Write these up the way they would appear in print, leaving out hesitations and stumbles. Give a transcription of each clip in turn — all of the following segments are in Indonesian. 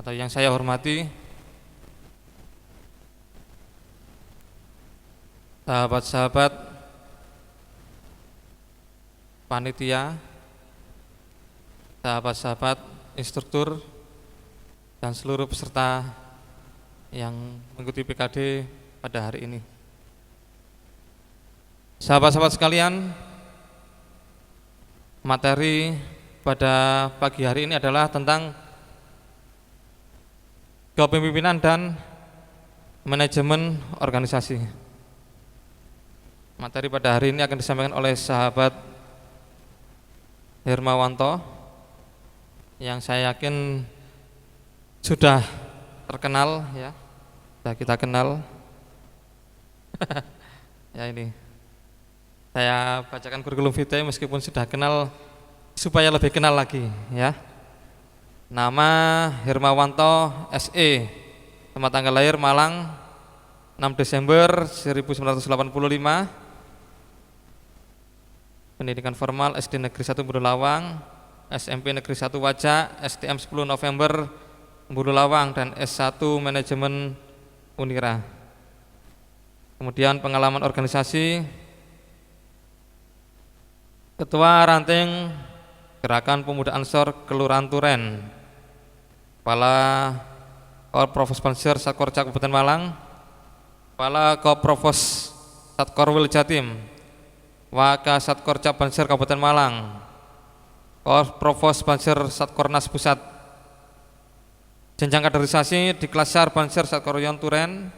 atau yang saya hormati, sahabat-sahabat panitia, sahabat-sahabat instruktur, dan seluruh peserta yang mengikuti PKD pada hari ini. Sahabat-sahabat sekalian, materi pada pagi hari ini adalah tentang kepemimpinan dan manajemen organisasi. Materi pada hari ini akan disampaikan oleh sahabat Hermawanto, yang saya yakin sudah terkenal ya, sudah kita kenal. Ya, ini saya bacakan kurikulum vitae meskipun sudah kenal, supaya lebih kenal lagi ya. Nama Hermawanto SE, tempat tanggal lahir Malang 6 Desember 1985, pendidikan formal SD Negeri 1 Bululawang, SMP Negeri 1 Wajak, STM 10 November Bululawang, dan S1 Manajemen Unira. Kemudian pengalaman organisasi, Ketua Ranting Gerakan Pemuda Ansor Kelurahan Turen, Kepala Korprovos Banser Satkorca Kabupaten Malang, Kepala Korprovos Satkorwil Jatim, Waka Satkorca Banser Kabupaten Malang, Korprovos Banser Satkornas Pusat, jenjang kaderisasi di Klasar Banser Satkoryon Turen,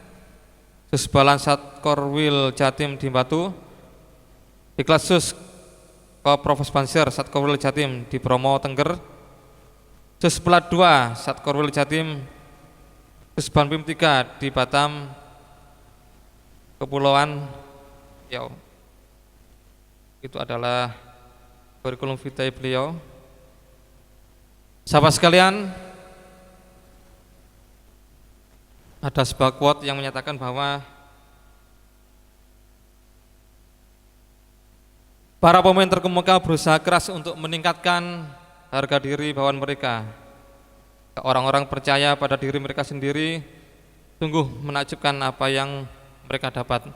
Susbalan Satkorwil Jatim di Batu, di Klasus Korprovos Banser Satkorwil Jatim di Bromo Tengger, Suspelat 2 Satkorwil Jatim, Susbanpim 3 di Batam Kepulauan Riau. Itu adalah kurikulum vitae beliau. Sahabat sekalian, ada sebuah quote yang menyatakan bahwa para pemain terkemuka berusaha keras untuk meningkatkan harga diri bawaan mereka. Orang-orang percaya pada diri mereka sendiri. Sungguh menakjubkan apa yang mereka dapat.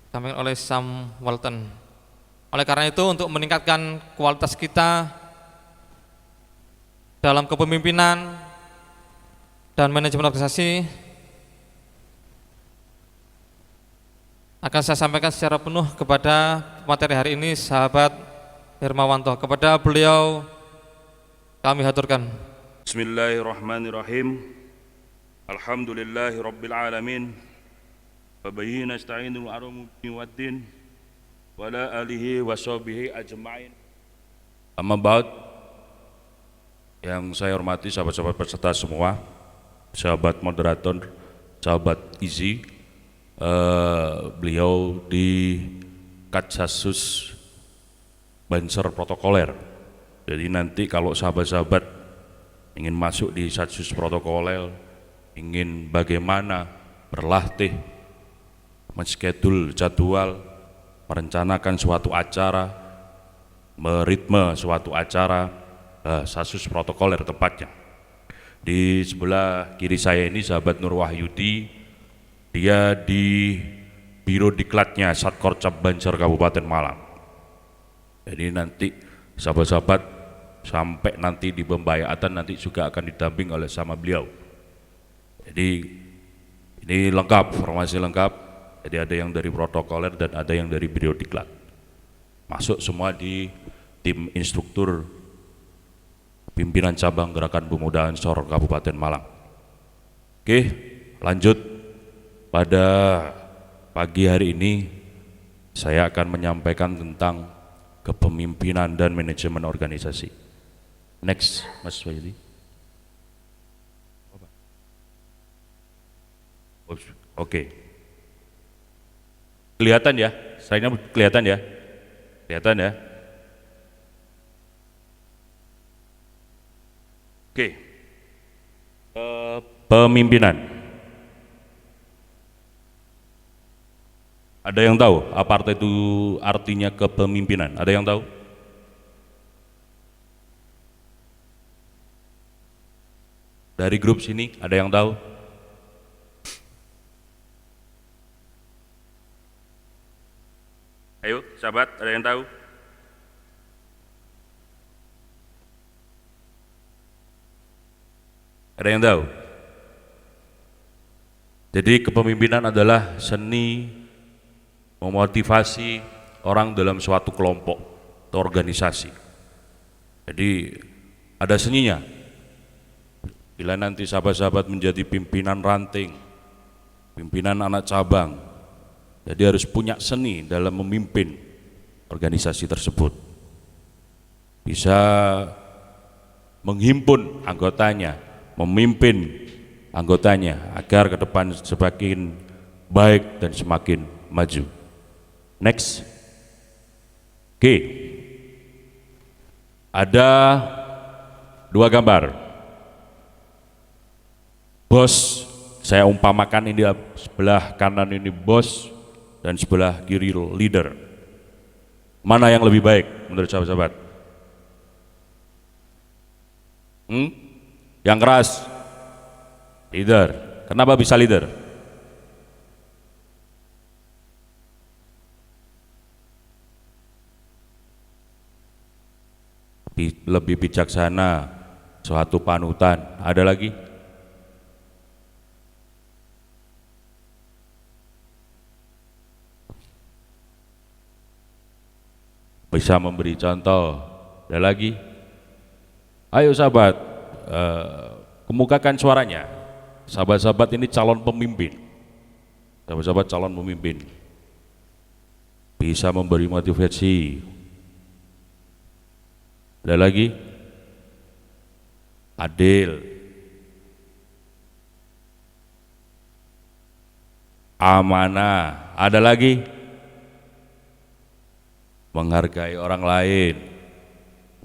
Disampaikan oleh Sam Walton. Oleh karena itu, untuk meningkatkan kualitas kita dalam kepemimpinan dan manajemen organisasi, akan saya sampaikan secara penuh kepada materi hari ini sahabat Hermawanto. Kepada beliau kami haturkan. Bismillahirrahmanirrahim. Alhamdulillahirabbil alamin. Wa bihi nasta'inu ala umuri waddin wa ala alihi wa sahbihi ajma'in. Amma ba'd. Yang saya hormati sahabat-sahabat peserta semua, sahabat moderator, sahabat Izi, beliau di Katsasus Banser Protokoler. Jadi nanti kalau sahabat-sahabat ingin masuk di Satsus Protokoler, ingin bagaimana berlatih, menschedule jadwal, merencanakan suatu acara, meritme suatu acara, Satsus Protokoler tepatnya. Di sebelah kiri saya ini sahabat Nur Wahyudi, dia di Biro Diklatnya Satkorcap Banser Kabupaten Malang. Jadi nanti sahabat-sahabat sampai nanti di pembayatan nanti juga akan didamping oleh sama beliau. Jadi ini lengkap, formasi lengkap. Jadi ada yang dari protokoler dan ada yang dari Biro Diklat. Masuk semua di tim instruktur pimpinan cabang Gerakan Pemuda Ansor Kabupaten Malang. Oke, lanjut. Pada pagi hari ini saya akan menyampaikan tentang kepemimpinan dan manajemen organisasi. Next, Mas Wahyudi. Oke. Kelihatan ya? Slide-nya kelihatan ya? Kelihatan ya? Oke. Pemimpinan. Ada yang tahu apa itu artinya kepemimpinan? Ada yang tahu? Dari grup sini ada yang tahu? Ayo sahabat, ada yang tahu? Ada yang tahu? Jadi kepemimpinan adalah seni memotivasi orang dalam suatu kelompok atau organisasi. Jadi ada seninya. Bila nanti sahabat-sahabat menjadi pimpinan ranting, pimpinan anak cabang, jadi harus punya seni dalam memimpin organisasi tersebut. Bisa menghimpun anggotanya, memimpin anggotanya agar ke depan semakin baik dan semakin maju. Next. Oke. Ada dua gambar. Bos, saya umpamakan ini sebelah kanan ini bos dan sebelah kiri leader. Mana yang lebih baik menurut sahabat-sahabat? Yang keras leader. Kenapa bisa leader? Lebih bijaksana, suatu panutan. Ada lagi? Bisa memberi contoh. Ada lagi? Ayo sahabat, kemukakan suaranya. Sahabat-sahabat ini calon pemimpin. Sahabat-sahabat calon pemimpin. Bisa memberi motivasi. Ada lagi? Adil. Amanah. Ada lagi? Menghargai orang lain.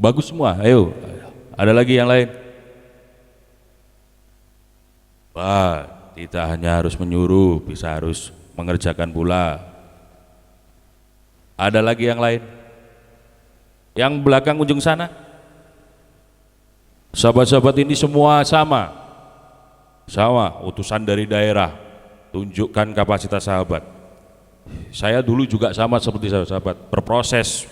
Bagus semua. Ayo, ada lagi yang lain? Wah, tidak hanya harus menyuruh, bisa harus mengerjakan pula. Ada lagi yang lain? Yang belakang ujung sana? Sahabat-sahabat ini semua sama, utusan dari daerah. Tunjukkan kapasitas sahabat. Saya dulu juga sama seperti sahabat, berproses,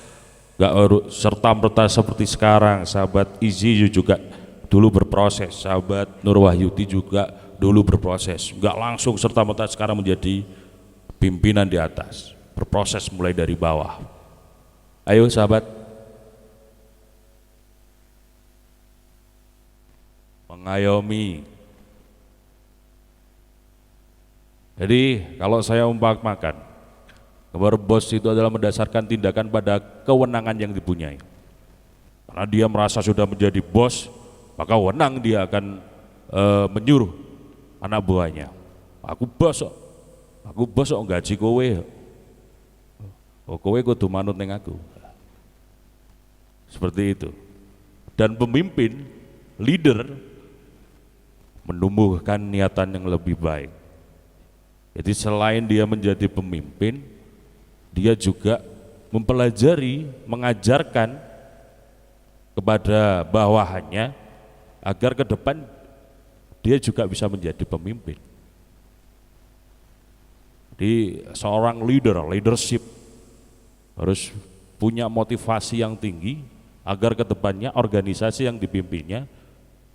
gak serta-merta seperti sekarang. Sahabat Izi juga dulu berproses, sahabat Nur Wahyudi juga dulu berproses, gak langsung serta-merta sekarang menjadi pimpinan di atas, berproses mulai dari bawah. Ayo sahabat, mengayomi. Jadi kalau saya umpamakan, gambar bos itu adalah mendasarkan tindakan pada kewenangan yang dipunyai. Karena dia merasa sudah menjadi bos, maka wenang dia akan menyuruh anak buahnya. Aku bos kok gaji kowe. Oh, kowe kudu manut ning aku. Seperti itu. Dan pemimpin, leader menumbuhkan niatan yang lebih baik. Jadi selain dia menjadi pemimpin, dia juga mempelajari, mengajarkan kepada bawahannya agar ke depan dia juga bisa menjadi pemimpin. Jadi seorang leadership harus punya motivasi yang tinggi agar ke depannya organisasi yang dipimpinnya,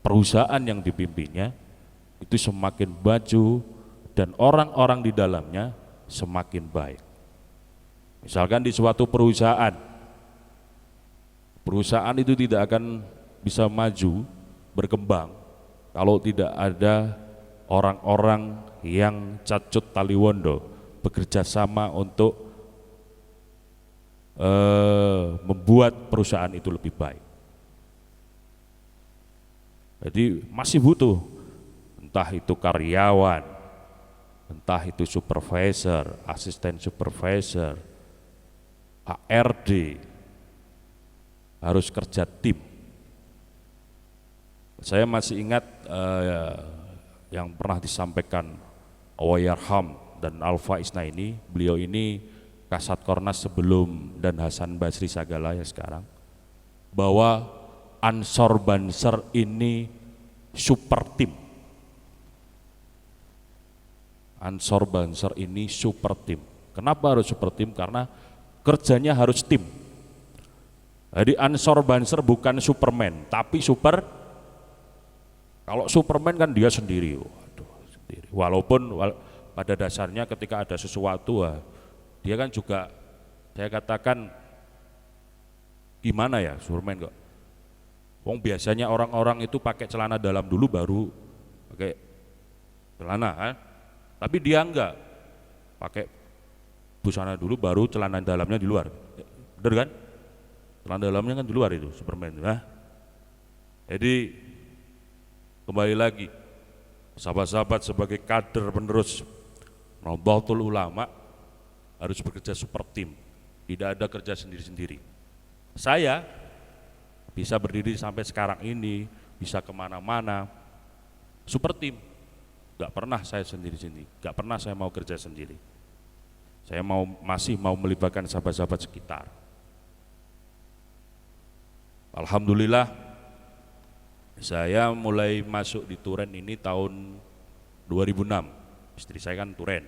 perusahaan yang dipimpinnya itu semakin maju dan orang-orang di dalamnya semakin baik. Misalkan di suatu perusahaan itu tidak akan bisa maju, berkembang kalau tidak ada orang-orang yang cacut taliwondo bekerja sama untuk membuat perusahaan itu lebih baik. Jadi masih butuh, entah itu karyawan, entah itu supervisor, asisten supervisor, HRD, harus kerja tim. Saya masih ingat yang pernah disampaikan Awayyarham dan Alfa Isnaini. Beliau ini Kasat Kornas sebelum dan Hasan Basri Sagala ya sekarang, bahwa Ansor Banser ini super tim. Ansor Banser ini super tim. Kenapa harus super tim? Karena kerjanya harus tim. Jadi Ansor Banser bukan Superman, tapi super. Kalau Superman kan dia sendiri, waduh, sendiri. Walaupun pada dasarnya ketika ada sesuatu, dia kan juga, saya katakan gimana ya Superman kok. Wong biasanya orang-orang itu pakai celana dalam dulu baru pakai celana, kan? Tapi dia enggak, pakai busana dulu baru celana dalamnya di luar, bener kan? Celana dalamnya kan di luar itu Superman. Nah, jadi kembali lagi, sahabat-sahabat sebagai kader penerus Nahdlatul Ulama harus bekerja super tim, tidak ada kerja sendiri-sendiri. Saya bisa berdiri sampai sekarang ini, bisa kemana-mana, super tim. Gak pernah saya sendiri-sendiri, gak pernah saya mau kerja sendiri. Saya masih mau melibatkan sahabat-sahabat sekitar. Alhamdulillah, saya mulai masuk di Turen ini tahun 2006. Istri saya kan Turen.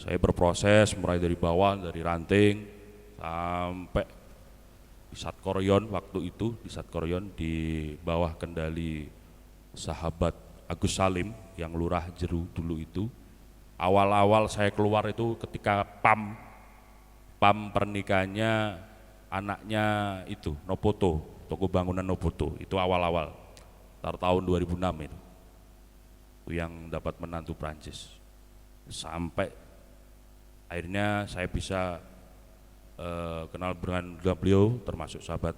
Saya berproses mulai dari bawah, dari ranting sampai di Satkoryon waktu itu, di Satkoryon di bawah kendali sahabat Agus Salim yang lurah Jeru dulu itu. Awal-awal saya keluar itu ketika PAM pernikahannya anaknya itu Nopoto, toko bangunan Nopoto, itu awal-awal tahun 2006 itu yang dapat menantu Prancis. Sampai akhirnya saya bisa kenal dengan beliau, termasuk sahabat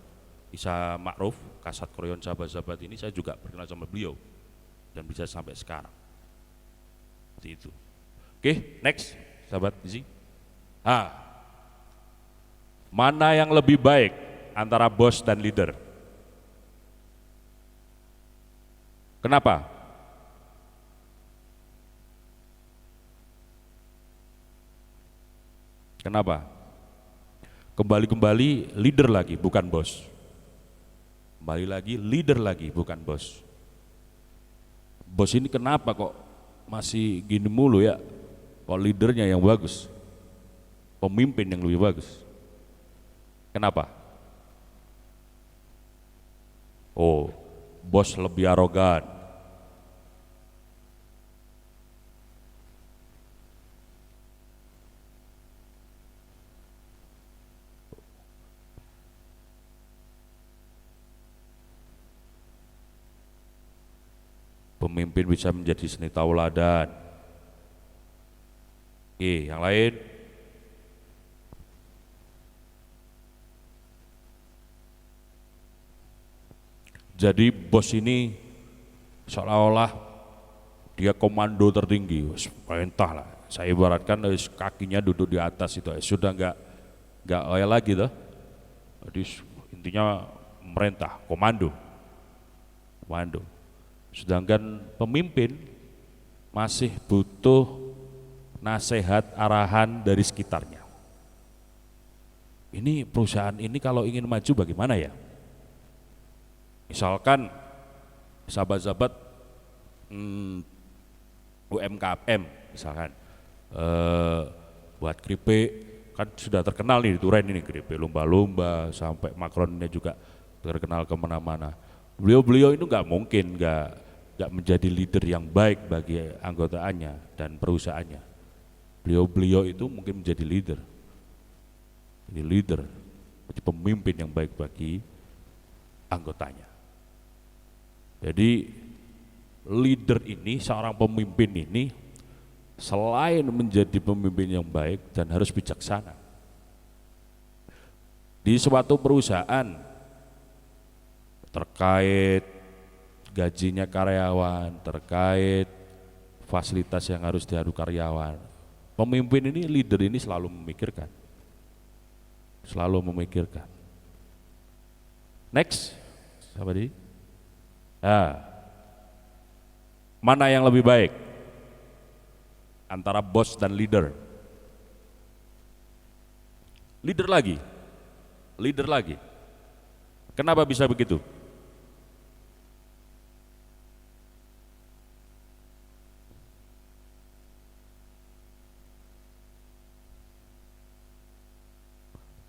Isa Ma'ruf, Kasat Koryon sahabat-sahabat ini saya juga berkenal sama beliau dan bisa sampai sekarang. Seperti itu. Oke, next, sahabat Isi. Mana yang lebih baik antara bos dan leader? Kenapa? Kenapa? Kembali leader lagi, bukan bos. Kembali lagi leader lagi, bukan bos. Bos ini kenapa kok masih gini mulu ya? Kok leadernya yang bagus, pemimpin yang lebih bagus. Kenapa? Oh, bos lebih arogan. Pemimpin bisa menjadi seni tauladan. Oke, yang lain. Jadi bos ini seolah-olah dia komando tertinggi, perintah lah. Saya ibaratkan kakinya duduk di atas itu, sudah enggak kayak lagi tuh. Jadi intinya merintah, komando. Sedangkan pemimpin masih butuh nasihat arahan dari sekitarnya. Ini perusahaan ini kalau ingin maju bagaimana ya? Misalkan sahabat-sahabat UMKM misalkan buat keripik, kan sudah terkenal nih di Turen ini keripik lumba-lumba sampai makronnya juga terkenal kemana-mana. Beliau itu nggak mungkin nggak menjadi leader yang baik bagi anggotaannya dan perusahaannya. Beliau itu mungkin menjadi leader, jadi pemimpin yang baik bagi anggotanya. Jadi leader ini, seorang pemimpin ini selain menjadi pemimpin yang baik dan harus bijaksana. Di suatu perusahaan terkait gajinya karyawan, terkait fasilitas yang harus diadu karyawan, pemimpin ini, leader ini selalu memikirkan. Next, siapa tadi? Mana yang lebih baik antara bos dan leader? Leader lagi. Kenapa bisa begitu?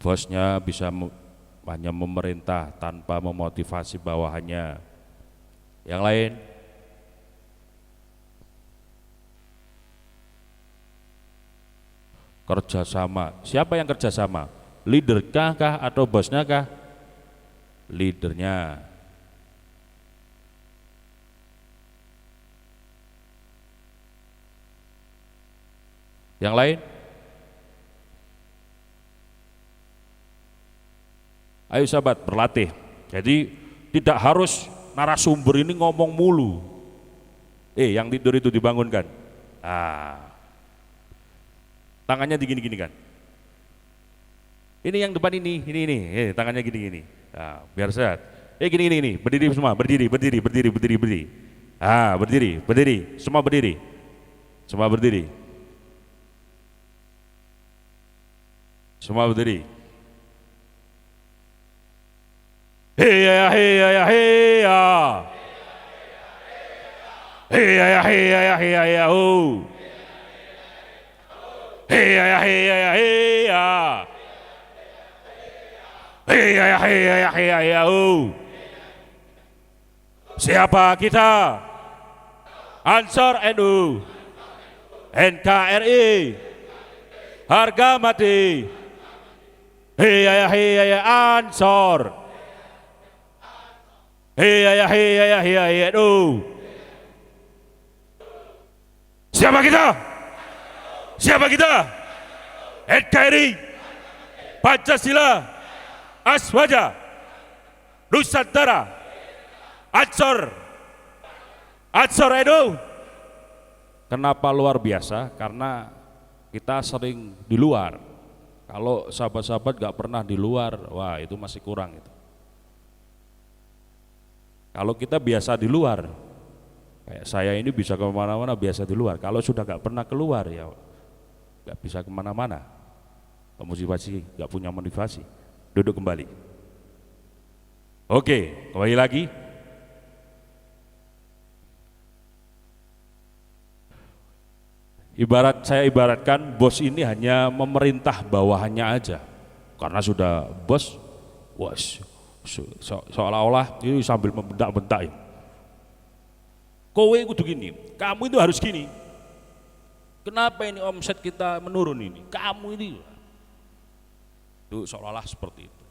bosnya bisa hanya memerintah tanpa memotivasi bawahannya. Yang lain? Kerjasama. Siapa yang kerjasama? Leader kah atau bosnya kah? Leadernya. Yang lain? Ayo sahabat, berlatih. Jadi tidak harus narasumber ini ngomong mulu. Yang tidur itu dibangunkan. Tangannya digini-gini kan. Ini yang depan ini. Tangannya gini-gini. Biar sehat. Gini. Berdiri semua, berdiri. Berdiri. Semua berdiri. Semua berdiri. Heya. Oh. Heya. Oh. Siapa kita? Ansor NU, NKRI, harga mati. Heya Ansor. Heya NU. Siapa kita? NKRI, Pancasila, Aswaja, Nusantara, Ansor NU. Kenapa luar biasa? Karena kita sering di luar. Kalau sahabat-sahabat gak pernah di luar, wah itu masih kurang itu. Kalau kita biasa di luar, kayak saya ini bisa kemana-mana biasa di luar. Kalau sudah gak pernah keluar ya gak bisa kemana-mana. Motivasi, gak punya motivasi. Duduk kembali. Oke, kembali lagi. Saya ibaratkan bos ini hanya memerintah bawahannya aja. Karena sudah bos, seolah-olah ini sambil membentak-bentak. Kowe kudu gini, kamu itu harus gini. Kenapa ini omset kita menurun ini? Kamu ini. Itu seolah-olah seperti itu.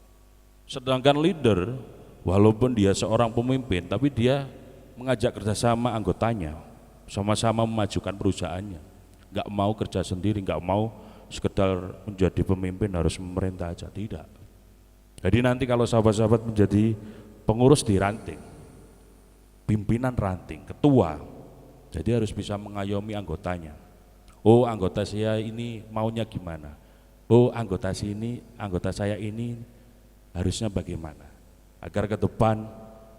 Sedangkan leader, walaupun dia seorang pemimpin, tapi dia mengajak kerjasama anggotanya, sama-sama memajukan perusahaannya. Gak mau kerja sendiri, gak mau sekedar menjadi pemimpin harus memerintah aja, tidak. Jadi nanti kalau sahabat-sahabat menjadi pengurus di ranting, pimpinan ranting, ketua, jadi harus bisa mengayomi anggotanya. Oh anggota saya ini maunya gimana? Oh anggota saya ini harusnya bagaimana? Agar ke depan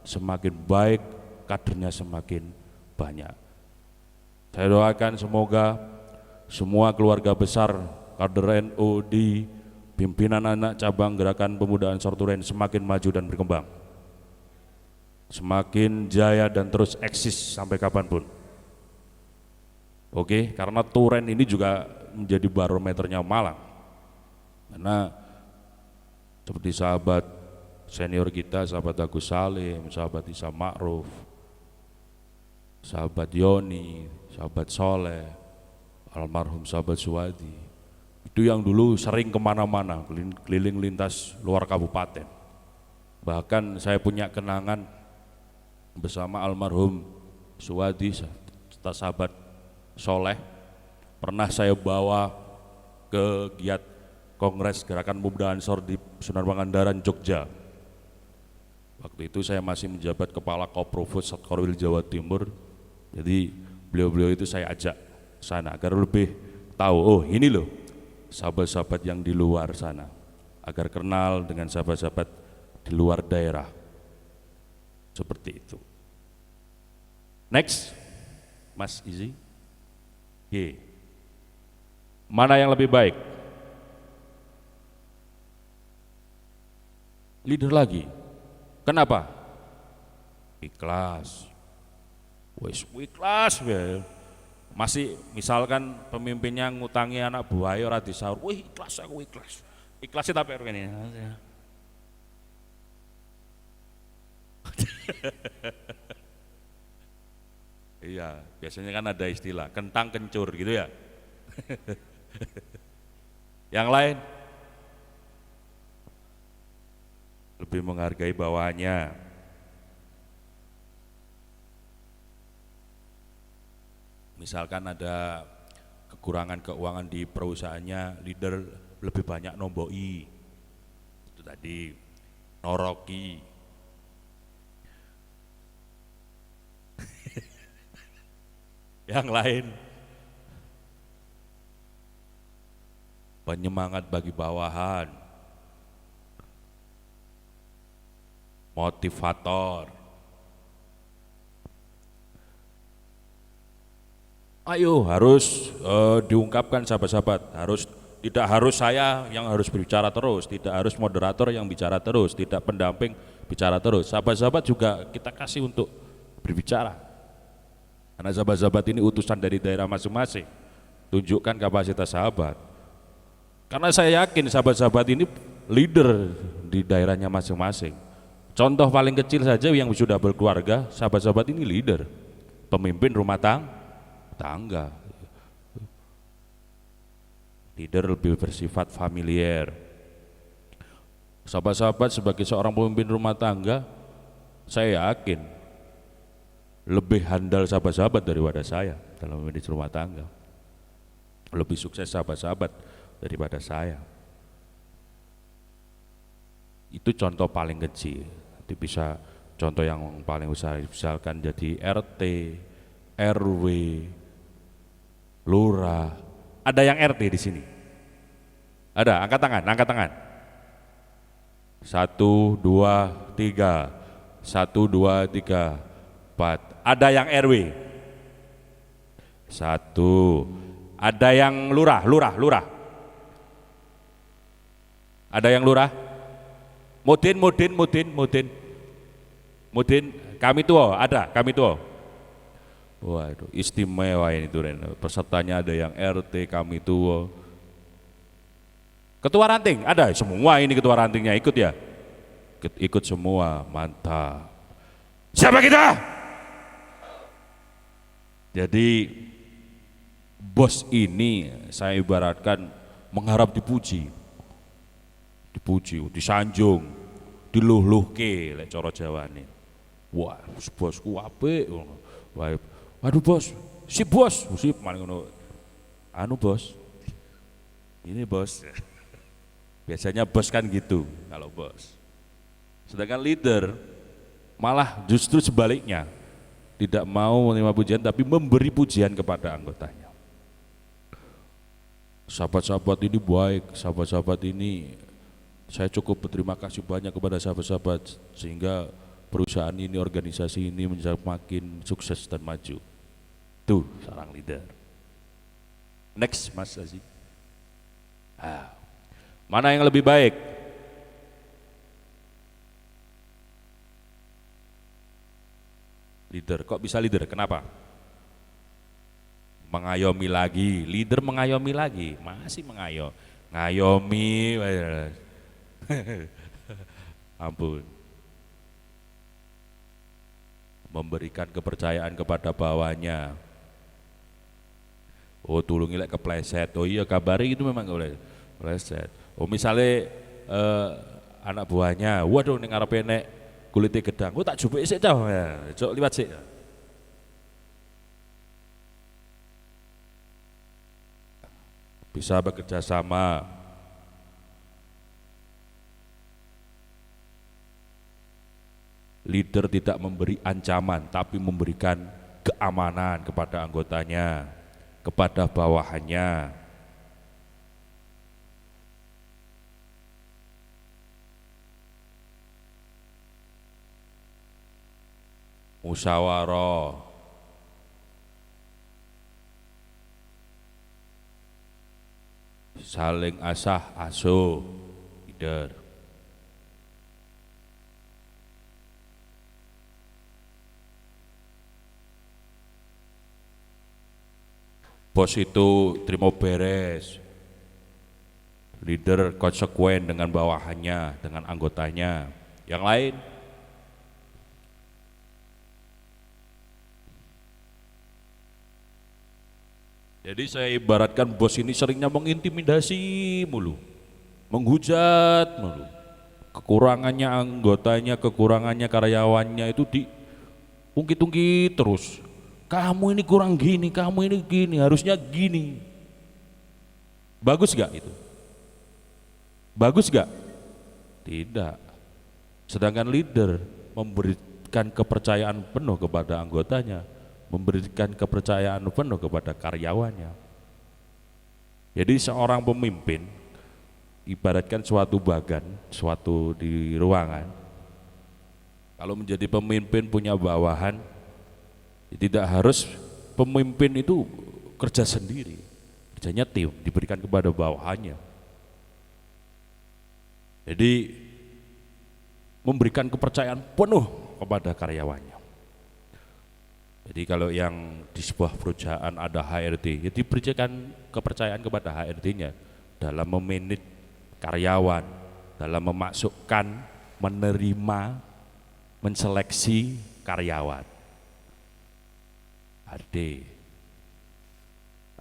semakin baik, kadernya semakin banyak. Saya doakan semoga semua keluarga besar kader NU di pimpinan anak cabang Gerakan Pemuda Ansor Turen semakin maju dan berkembang, semakin jaya dan terus eksis sampai kapanpun. Oke, karena Turen ini juga menjadi barometernya Malang. Karena seperti sahabat senior kita, sahabat Agus Salim, sahabat Isa Ma'ruf, sahabat Yoni, sahabat Soleh, almarhum sahabat Suwadi, itu yang dulu sering kemana-mana, keliling lintas luar kabupaten. Bahkan saya punya kenangan bersama almarhum Suwadi, sahabat Soleh, pernah saya bawa ke giat Kongres Gerakan Pemuda Ansor di Sunan Pangandaran, Jogja. Waktu itu saya masih menjabat Kepala Koprovos Satkorwil Jawa Timur. Jadi beliau-beliau itu saya ajak sana agar lebih tahu, oh ini loh sahabat-sahabat yang di luar sana, agar kenal dengan sahabat-sahabat di luar daerah. Seperti itu. Next, Mas Izi. Mana yang lebih baik? Leader lagi. Kenapa? Ikhlas. Ikhlas ya. Masih misalkan pemimpinnya ngutangi anak buahnya ora disaur, wih ikhlas aku ikhlas. Ikhlasin tapi ini. Iya, biasanya kan ada istilah kentang kencur gitu ya. Yang lain lebih menghargai bawahannya. Misalkan ada kekurangan keuangan di perusahaannya, leader lebih banyak nomboi. Itu tadi, noroki. Yang lain penyemangat bagi bawahan, motivator. Ayo harus diungkapkan sahabat-sahabat, tidak harus saya yang harus berbicara terus, tidak harus moderator yang bicara terus, tidak pendamping bicara terus. Sahabat-sahabat juga kita kasih untuk berbicara. Karena sahabat-sahabat ini utusan dari daerah masing-masing. Tunjukkan kapasitas sahabat. Karena saya yakin sahabat-sahabat ini leader di daerahnya masing-masing. Contoh paling kecil saja yang sudah berkeluarga, sahabat-sahabat ini leader, pemimpin rumah tangga. Leader lebih bersifat familiar. Sahabat-sahabat sebagai seorang pemimpin rumah tangga, saya yakin lebih handal sahabat-sahabat daripada saya dalam memanage rumah tangga. Lebih sukses sahabat-sahabat daripada saya. Itu contoh paling kecil. Nanti bisa contoh yang paling besar, misalkan jadi RT, RW, lurah. Ada yang RT di sini? Ada, angkat tangan, angkat tangan. 1, 2, 3. 1, 2, 3, 4. Ada yang RW? 1. Ada yang lurah? Ada yang lurah? Mudin, kami tua, ada, kami tua. Waduh, istimewa ini tuh, pesertanya ada yang RT, kami tua. Ketua ranting, ada semua ini ketua rantingnya ikut ya? Ikut semua, mantap. Siapa kita? Jadi bos ini saya ibaratkan mengharap dipuji, disanjung, diluh-luhke lek cara Jawane. Wah, bosku apik. Waduh bos, si bos, sip maling ngono. Anu bos. Ini bos. Biasanya bos kan gitu kalau bos. Sedangkan leader malah justru sebaliknya. Tidak mau menerima pujian tapi memberi pujian kepada anggotanya. Sahabat-sahabat ini baik, sahabat-sahabat ini saya cukup berterima kasih banyak kepada sahabat-sahabat sehingga perusahaan ini, organisasi ini menjadi makin sukses dan maju. Tuh seorang leader. Next Mas Aziz. Mana yang lebih baik? Leader, kok bisa leader? Kenapa? Mengayomi lagi, leader mengayomi lagi, masih ngayomi, ampun. Memberikan kepercayaan kepada bawahnya. Oh tulungi lek kepleset, oh iya kabari itu memang kepleset. Oh misalnya anak buahnya, waduh ning ngarepe nek kulitnya gedang, tak jupuk sik cah, cok liwat sik. Bisa bekerja sama. Leader tidak memberi ancaman, tapi memberikan keamanan kepada anggotanya, kepada bawahannya. Musyawarah, saling asah asuh, leader. Bos itu terima beres, Leader konsekuen dengan bawahannya, dengan anggotanya. Yang lain? Jadi saya ibaratkan bos ini seringnya mengintimidasi mulu, menghujat mulu. Kekurangannya anggotanya, kekurangannya karyawannya itu diungkit-ungkit terus. Kamu ini kurang gini, kamu ini gini, harusnya gini. Bagus gak itu? Bagus gak? Tidak. Sedangkan leader memberikan kepercayaan penuh kepada anggotanya, memberikan kepercayaan penuh kepada karyawannya. Jadi seorang pemimpin ibaratkan suatu bagan, suatu di ruangan. Kalau menjadi pemimpin punya bawahan, tidak harus pemimpin itu kerja sendiri, kerjanya tim, diberikan kepada bawahannya. Jadi memberikan kepercayaan penuh kepada karyawannya. Jadi kalau yang di sebuah perusahaan ada HRD, ya diberikan kepercayaan kepada HRD-nya dalam memanage karyawan, dalam memasukkan, menerima, menseleksi karyawan.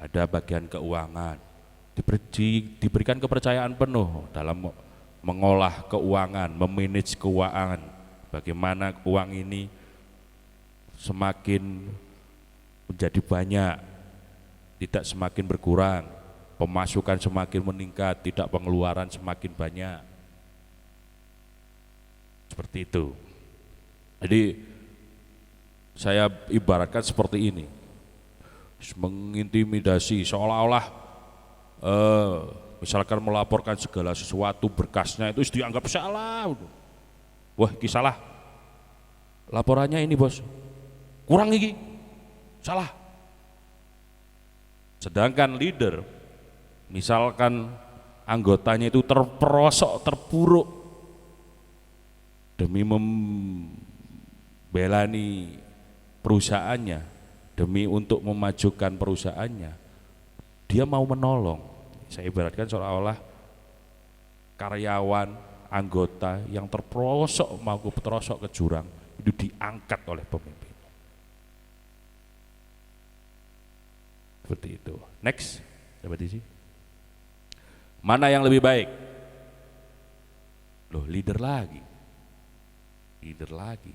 Ada bagian keuangan, diberikan kepercayaan penuh dalam mengolah keuangan, memanage keuangan, bagaimana uang ini semakin menjadi banyak, tidak semakin berkurang, pemasukan semakin meningkat, tidak pengeluaran semakin banyak. Seperti itu. Jadi saya ibaratkan seperti ini, mengintimidasi seolah-olah misalkan melaporkan segala sesuatu berkasnya itu dianggap salah. Wah, ini salah. Laporannya ini bos, kurang ini, salah. Sedangkan leader, misalkan anggotanya itu terperosok, terpuruk demi membelani perusahaannya, demi untuk memajukan perusahaannya, dia mau menolong. Saya ibaratkan seolah-olah karyawan, anggota yang terperosok mau terperosok ke jurang itu diangkat oleh pemimpin. Seperti itu. Next, sahabat isi. Mana yang lebih baik? Loh, leader lagi. Leader lagi.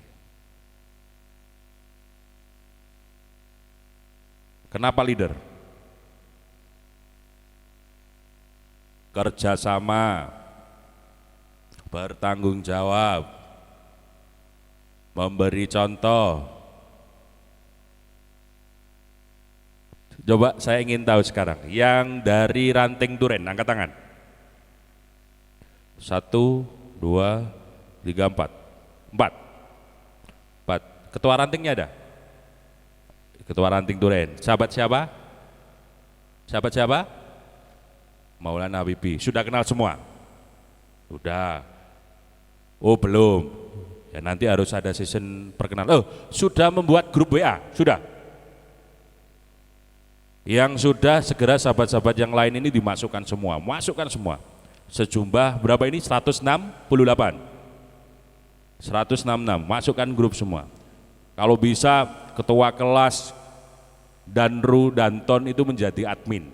Kenapa leader? Kerjasama, bertanggung jawab, memberi contoh. Coba saya ingin tahu sekarang, yang dari ranting duren, angkat tangan. 1, 2, 3, 4. 4. Ketua rantingnya ada? Ketua ranting duren. Sahabat siapa? Sahabat siapa? Maulana Habibie. Sudah kenal semua? Sudah. Oh belum. Ya nanti harus ada season perkenalan. Oh, sudah membuat grup WA? Sudah. Yang sudah segera sahabat-sahabat yang lain ini dimasukkan semua. Masukkan semua. Sejumlah berapa ini? 168. 166. Masukkan grup semua. Kalau bisa ketua kelas Danru Danton itu menjadi admin.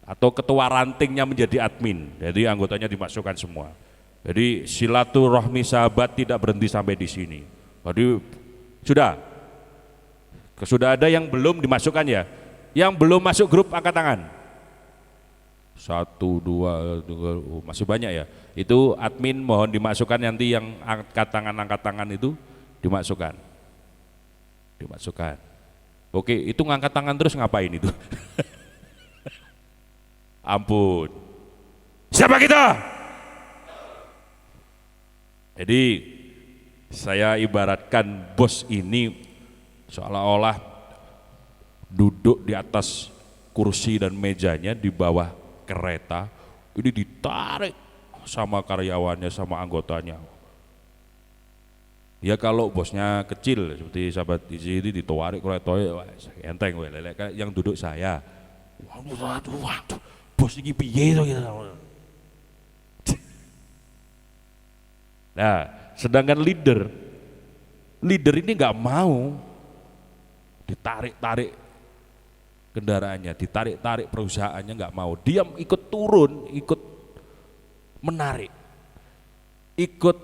Atau ketua rantingnya menjadi admin, jadi anggotanya dimasukkan semua. Jadi silaturahmi sahabat tidak berhenti sampai di sini. Jadi sudah ada yang belum dimasukkan ya? Yang belum masuk grup angkat tangan. 1, 2, 3, masih banyak ya. Itu admin mohon dimasukkan, nanti yang angkat tangan itu dimasukkan. Oke, itu ngangkat tangan terus ngapain itu? Ampun. Siapa kita? Jadi saya ibaratkan bos ini seolah-olah duduk di atas kursi dan mejanya di bawah kereta, ini ditarik sama karyawannya, sama anggotanya. Ya kalau bosnya kecil seperti sahabat di sini ditarik keretanya, enteng yang duduk saya. Waduh. Bos ini piye to gitu. Nah, sedangkan leader ini nggak mau ditarik-tarik kendaraannya, ditarik-tarik perusahaannya, nggak mau. Dia ikut turun, ikut menarik, ikut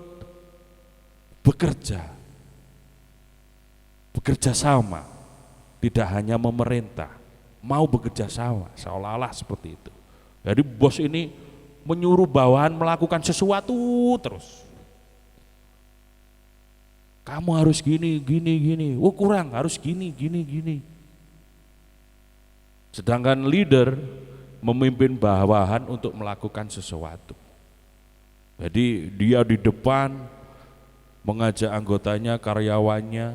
bekerja sama, tidak hanya memerintah, mau bekerja sama, seolah-olah seperti itu. Jadi bos ini menyuruh bawahan melakukan sesuatu terus. Kamu harus gini, oh kurang, harus gini. Sedangkan leader memimpin bawahan untuk melakukan sesuatu. Jadi dia di depan mengajak anggotanya, karyawannya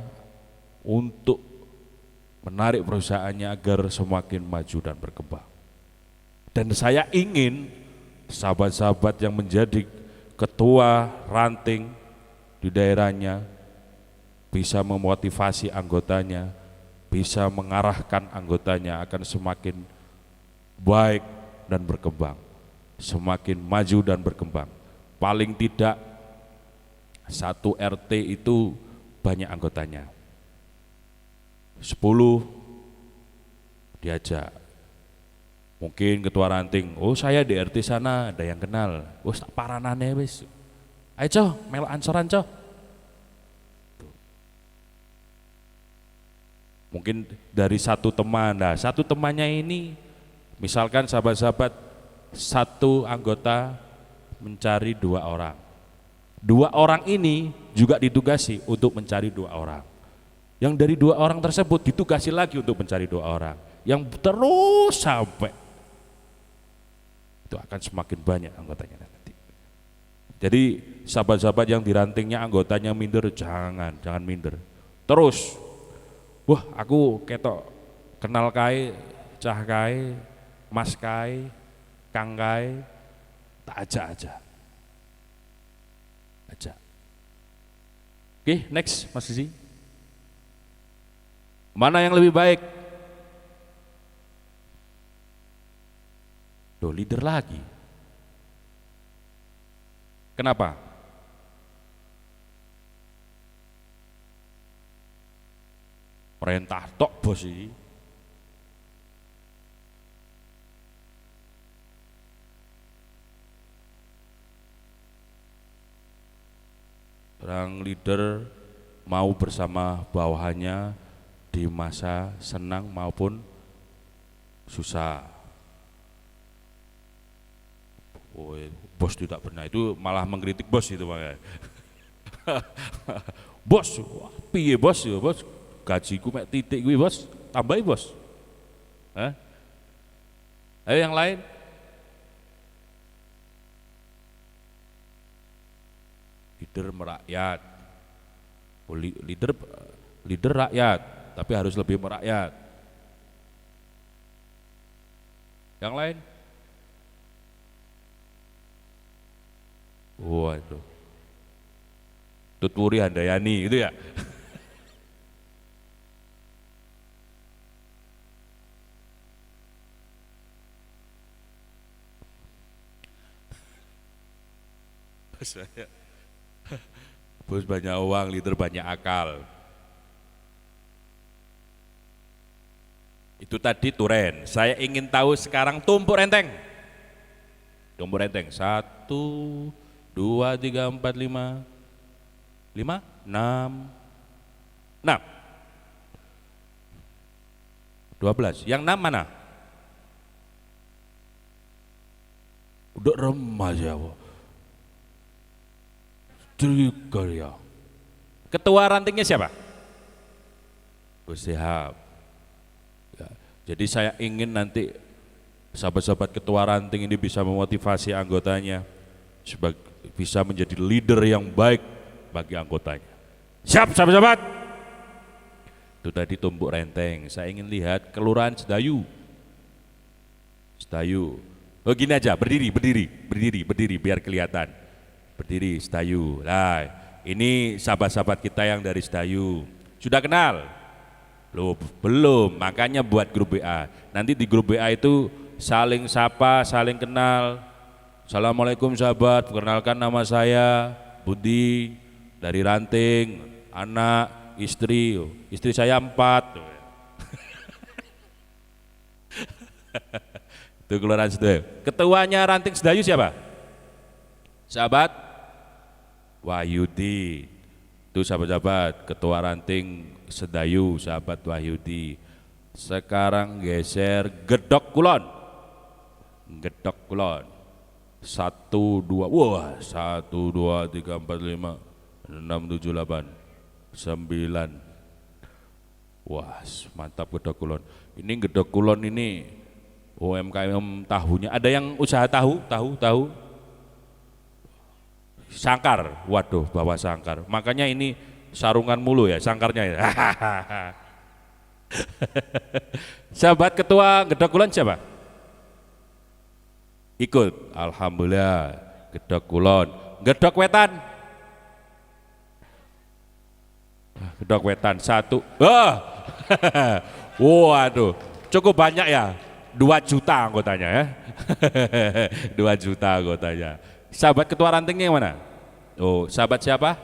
untuk menarik perusahaannya agar semakin maju dan berkembang. Dan saya ingin sahabat-sahabat yang menjadi ketua ranting di daerahnya bisa memotivasi anggotanya, bisa mengarahkan anggotanya akan semakin baik dan berkembang, semakin maju dan berkembang. Paling tidak satu RT itu banyak anggotanya, 10 diajak. Mungkin ketua ranting, oh saya di RT sana ada yang kenal, oh tak paranane wis, ayo coh melo ansoran coh. Mungkin dari satu teman, nah satu temannya ini misalkan sahabat-sahabat satu anggota mencari 2 orang. 2 orang ini juga ditugasi untuk mencari 2 orang. Yang dari 2 orang tersebut ditugasi lagi untuk mencari 2 orang. Yang terus sampai itu akan semakin banyak anggotanya nanti. Jadi sahabat-sahabat yang dirantingnya anggotanya minder, jangan minder. Terus wah aku ketok kenal kae, cah kae, mas kae, kang kae, tak ajak. Oke, next Mas Sisi. Mana yang lebih baik? Loh, leader lagi. Kenapa? Perintah tok bos ini. Orang leader mau bersama bawahannya di masa senang maupun susah. Oh, bos tidak pernah, itu malah mengkritik bos itu makanya. Bos, piye bos ya bos? Gajiku mek titik kuwi bos, tambahi bos. Ayo yang lain. Leader merakyat. Leader rakyat, tapi harus lebih merakyat. Yang lain? Waduh. Tutwuri Handayani gitu ya. Bos banyak uang, leader banyak akal. Itu tadi Turen. Saya ingin tahu sekarang tumpuk renteng. Tumpuk renteng. 1, 2, 3, 4, 5, 6, 12. Yang 6 mana? Udah remaja. Ya. Ketua rantingnya siapa? Gus Sihab. Ya, jadi saya ingin nanti sahabat-sahabat ketua ranting ini bisa memotivasi anggotanya bisa menjadi leader yang baik bagi anggotanya. Siap sahabat-sahabat? Itu tadi tumpuk renteng. Saya ingin lihat kelurahan Sedayu. Oh gini aja, berdiri biar kelihatan. Berdiri Sedayu. Nah, ini sahabat-sahabat kita yang dari Sedayu. Sudah kenal? Belum, makanya buat grup WA. Nanti di grup WA itu saling sapa, saling kenal. Assalamualaikum sahabat, perkenalkan nama saya Budi, dari ranting, anak, istri saya 4. Itu Kelurahan Sedayu. Ketuanya ranting Sedayu siapa? Sahabat Wahyudi. Itu sahabat-sahabat, ketua ranting Sedayu, sahabat Wahyudi. Sekarang geser Gedok Kulon. Gedok Kulon. 1, 2, wah 1, 2, 3, 4, 5, 6, 7, 8, 9. Wah mantap Gedok Kulon. Ini Gedok Kulon ini UMKM tahunya. Ada yang usaha tahu? Sangkar, waduh bawa sangkar. Makanya ini sarungan mulu ya sangkarnya ya. Sahabat ketua Gedok Kulon siapa? Ikut, alhamdulillah. Gedok Kulon. Gedok Wetan. Gedok Wetan 1. Waduh, cukup banyak ya. 2 juta anggotanya ya. 2 juta anggotanya. Sahabat ketua rantingnya yang mana? Oh, sahabat siapa?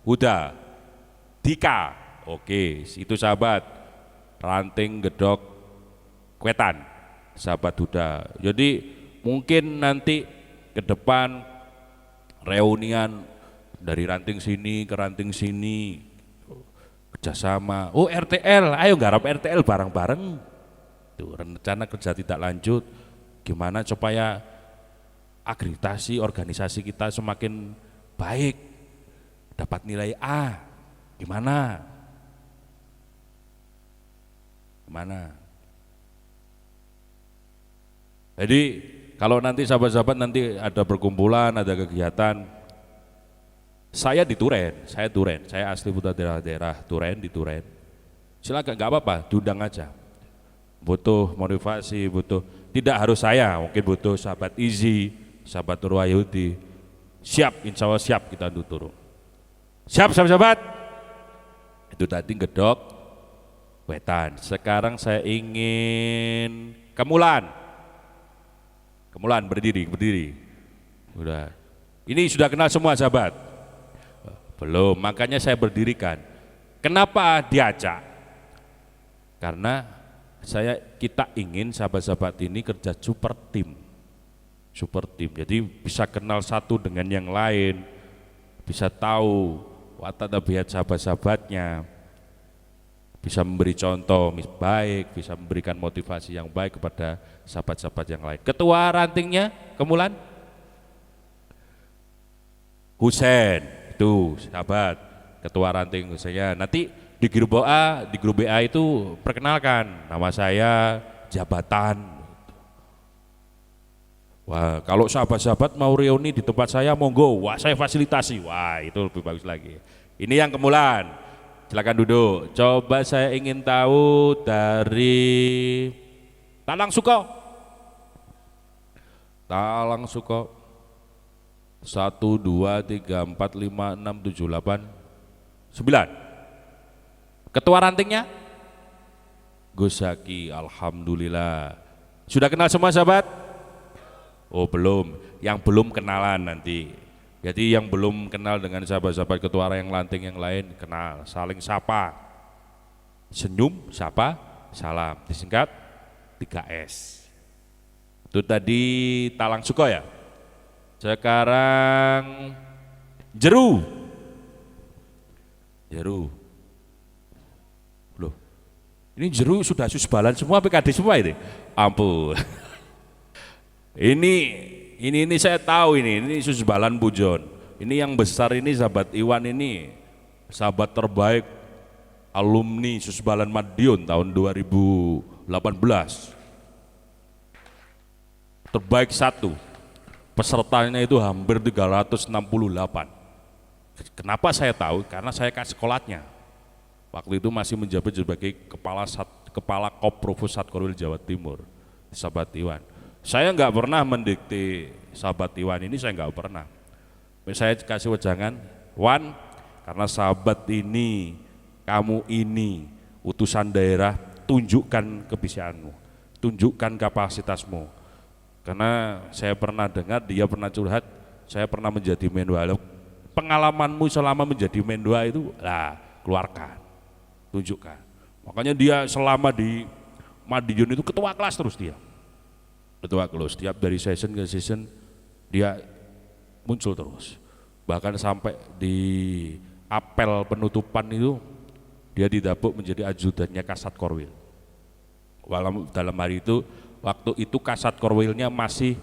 Huda Dika. Oke, itu sahabat ranting Gedok Wetan, sahabat Huda. Jadi mungkin nanti ke depan reunian dari ranting sini ke ranting sini, kerjasama. Oh RTL, ayo garap RTL bareng-bareng. Tuh rencana kerja tidak lanjut. Gimana supaya akreditasi organisasi kita semakin baik, dapat nilai A, gimana? Jadi kalau nanti sahabat-sahabat nanti ada perkumpulan, ada kegiatan, saya di Turen, saya asli putra daerah Turen, di Turen. Silakan, nggak apa-apa, diundang aja. Butuh motivasi, tidak harus saya, mungkin butuh sahabat Izi, sahabat Nurwayudi, siap, insya Allah siap kita untuk turun. Siap sahabat-sahabat? Itu tadi Gedok Wetan. Sekarang saya ingin Kemulan berdiri. Udah. Ini sudah kenal semua sahabat? Belum, makanya saya berdirikan. Kenapa diajak? Karena kita ingin sahabat-sahabat ini kerja super tim, jadi bisa kenal satu dengan yang lain, bisa tahu watak tabiat sahabat-sahabatnya, bisa memberi contoh baik, bisa memberikan motivasi yang baik kepada sahabat-sahabat yang lain. Ketua rantingnya Kemulan Husen, itu sahabat ketua ranting Husennya. Nanti di grup BA itu perkenalkan nama saya, jabatan. Wah, kalau sahabat-sahabat mau reuni di tempat saya monggo, wah saya fasilitasi. Wah, itu lebih bagus lagi. Ini yang Kemulan. Silakan duduk. Coba saya ingin tahu dari Talang Suko. 1, 2, 3, 4, 5, 6, 7, 8, 9. Ketua rantingnya Gus Zaki, alhamdulillah. Sudah kenal semua sahabat? Oh belum, yang belum kenalan nanti. Jadi yang belum kenal dengan sahabat-sahabat ketua yang ranting yang lain kenal, saling sapa. Senyum, sapa, salam. Disingkat 3S. Itu tadi Talang Suko ya. Sekarang Jeru. Loh, ini Jeru sudah susbalan semua PKD semua ini. Ampun. Ini saya tahu ini susbalan Bujon. Ini yang besar ini sahabat Iwan ini, sahabat terbaik alumni susbalan Madiun tahun 2018. Terbaik 1. Pesertanya itu hampir 368. Kenapa saya tahu? Karena saya kasih sekolahnya. Waktu itu masih menjabat sebagai kepala Koprovos Satkorwil Jawa Timur, sahabat Iwan. Saya nggak pernah mendikte sahabat Iwan ini, saya nggak pernah. Saya kasih wejangan, Wan, karena sahabat ini, kamu ini utusan daerah, tunjukkan kebisaanmu, tunjukkan kapasitasmu. Karena saya pernah dengar dia pernah curhat, saya pernah menjadi menwaluk pengalamanmu selama menjadi Mendoa itu, keluarkan, tunjukkan. Makanya dia selama di Madiun itu ketua kelas terus dia. Ketua kelas, setiap dari season ke season dia muncul terus. Bahkan sampai di apel penutupan itu dia didapuk menjadi ajudannya Kasat Korwil. Dalam hari itu, waktu itu Kasat Korwilnya masih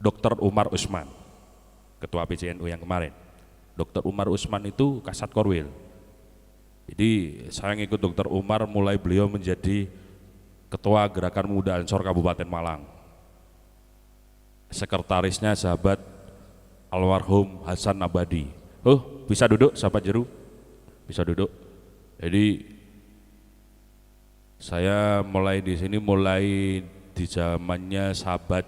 Dr. Umar Usman, ketua PCNU yang kemarin. Dr. Umar Usman itu Kasat Korwil. Jadi saya ngikut Dr. Umar mulai beliau menjadi ketua Gerakan Muda Ansor Kabupaten Malang. Sekretarisnya sahabat almarhum Hasan Abadi. Bisa duduk sahabat Jeru? Bisa duduk. Jadi saya mulai di sini mulai di zamannya sahabat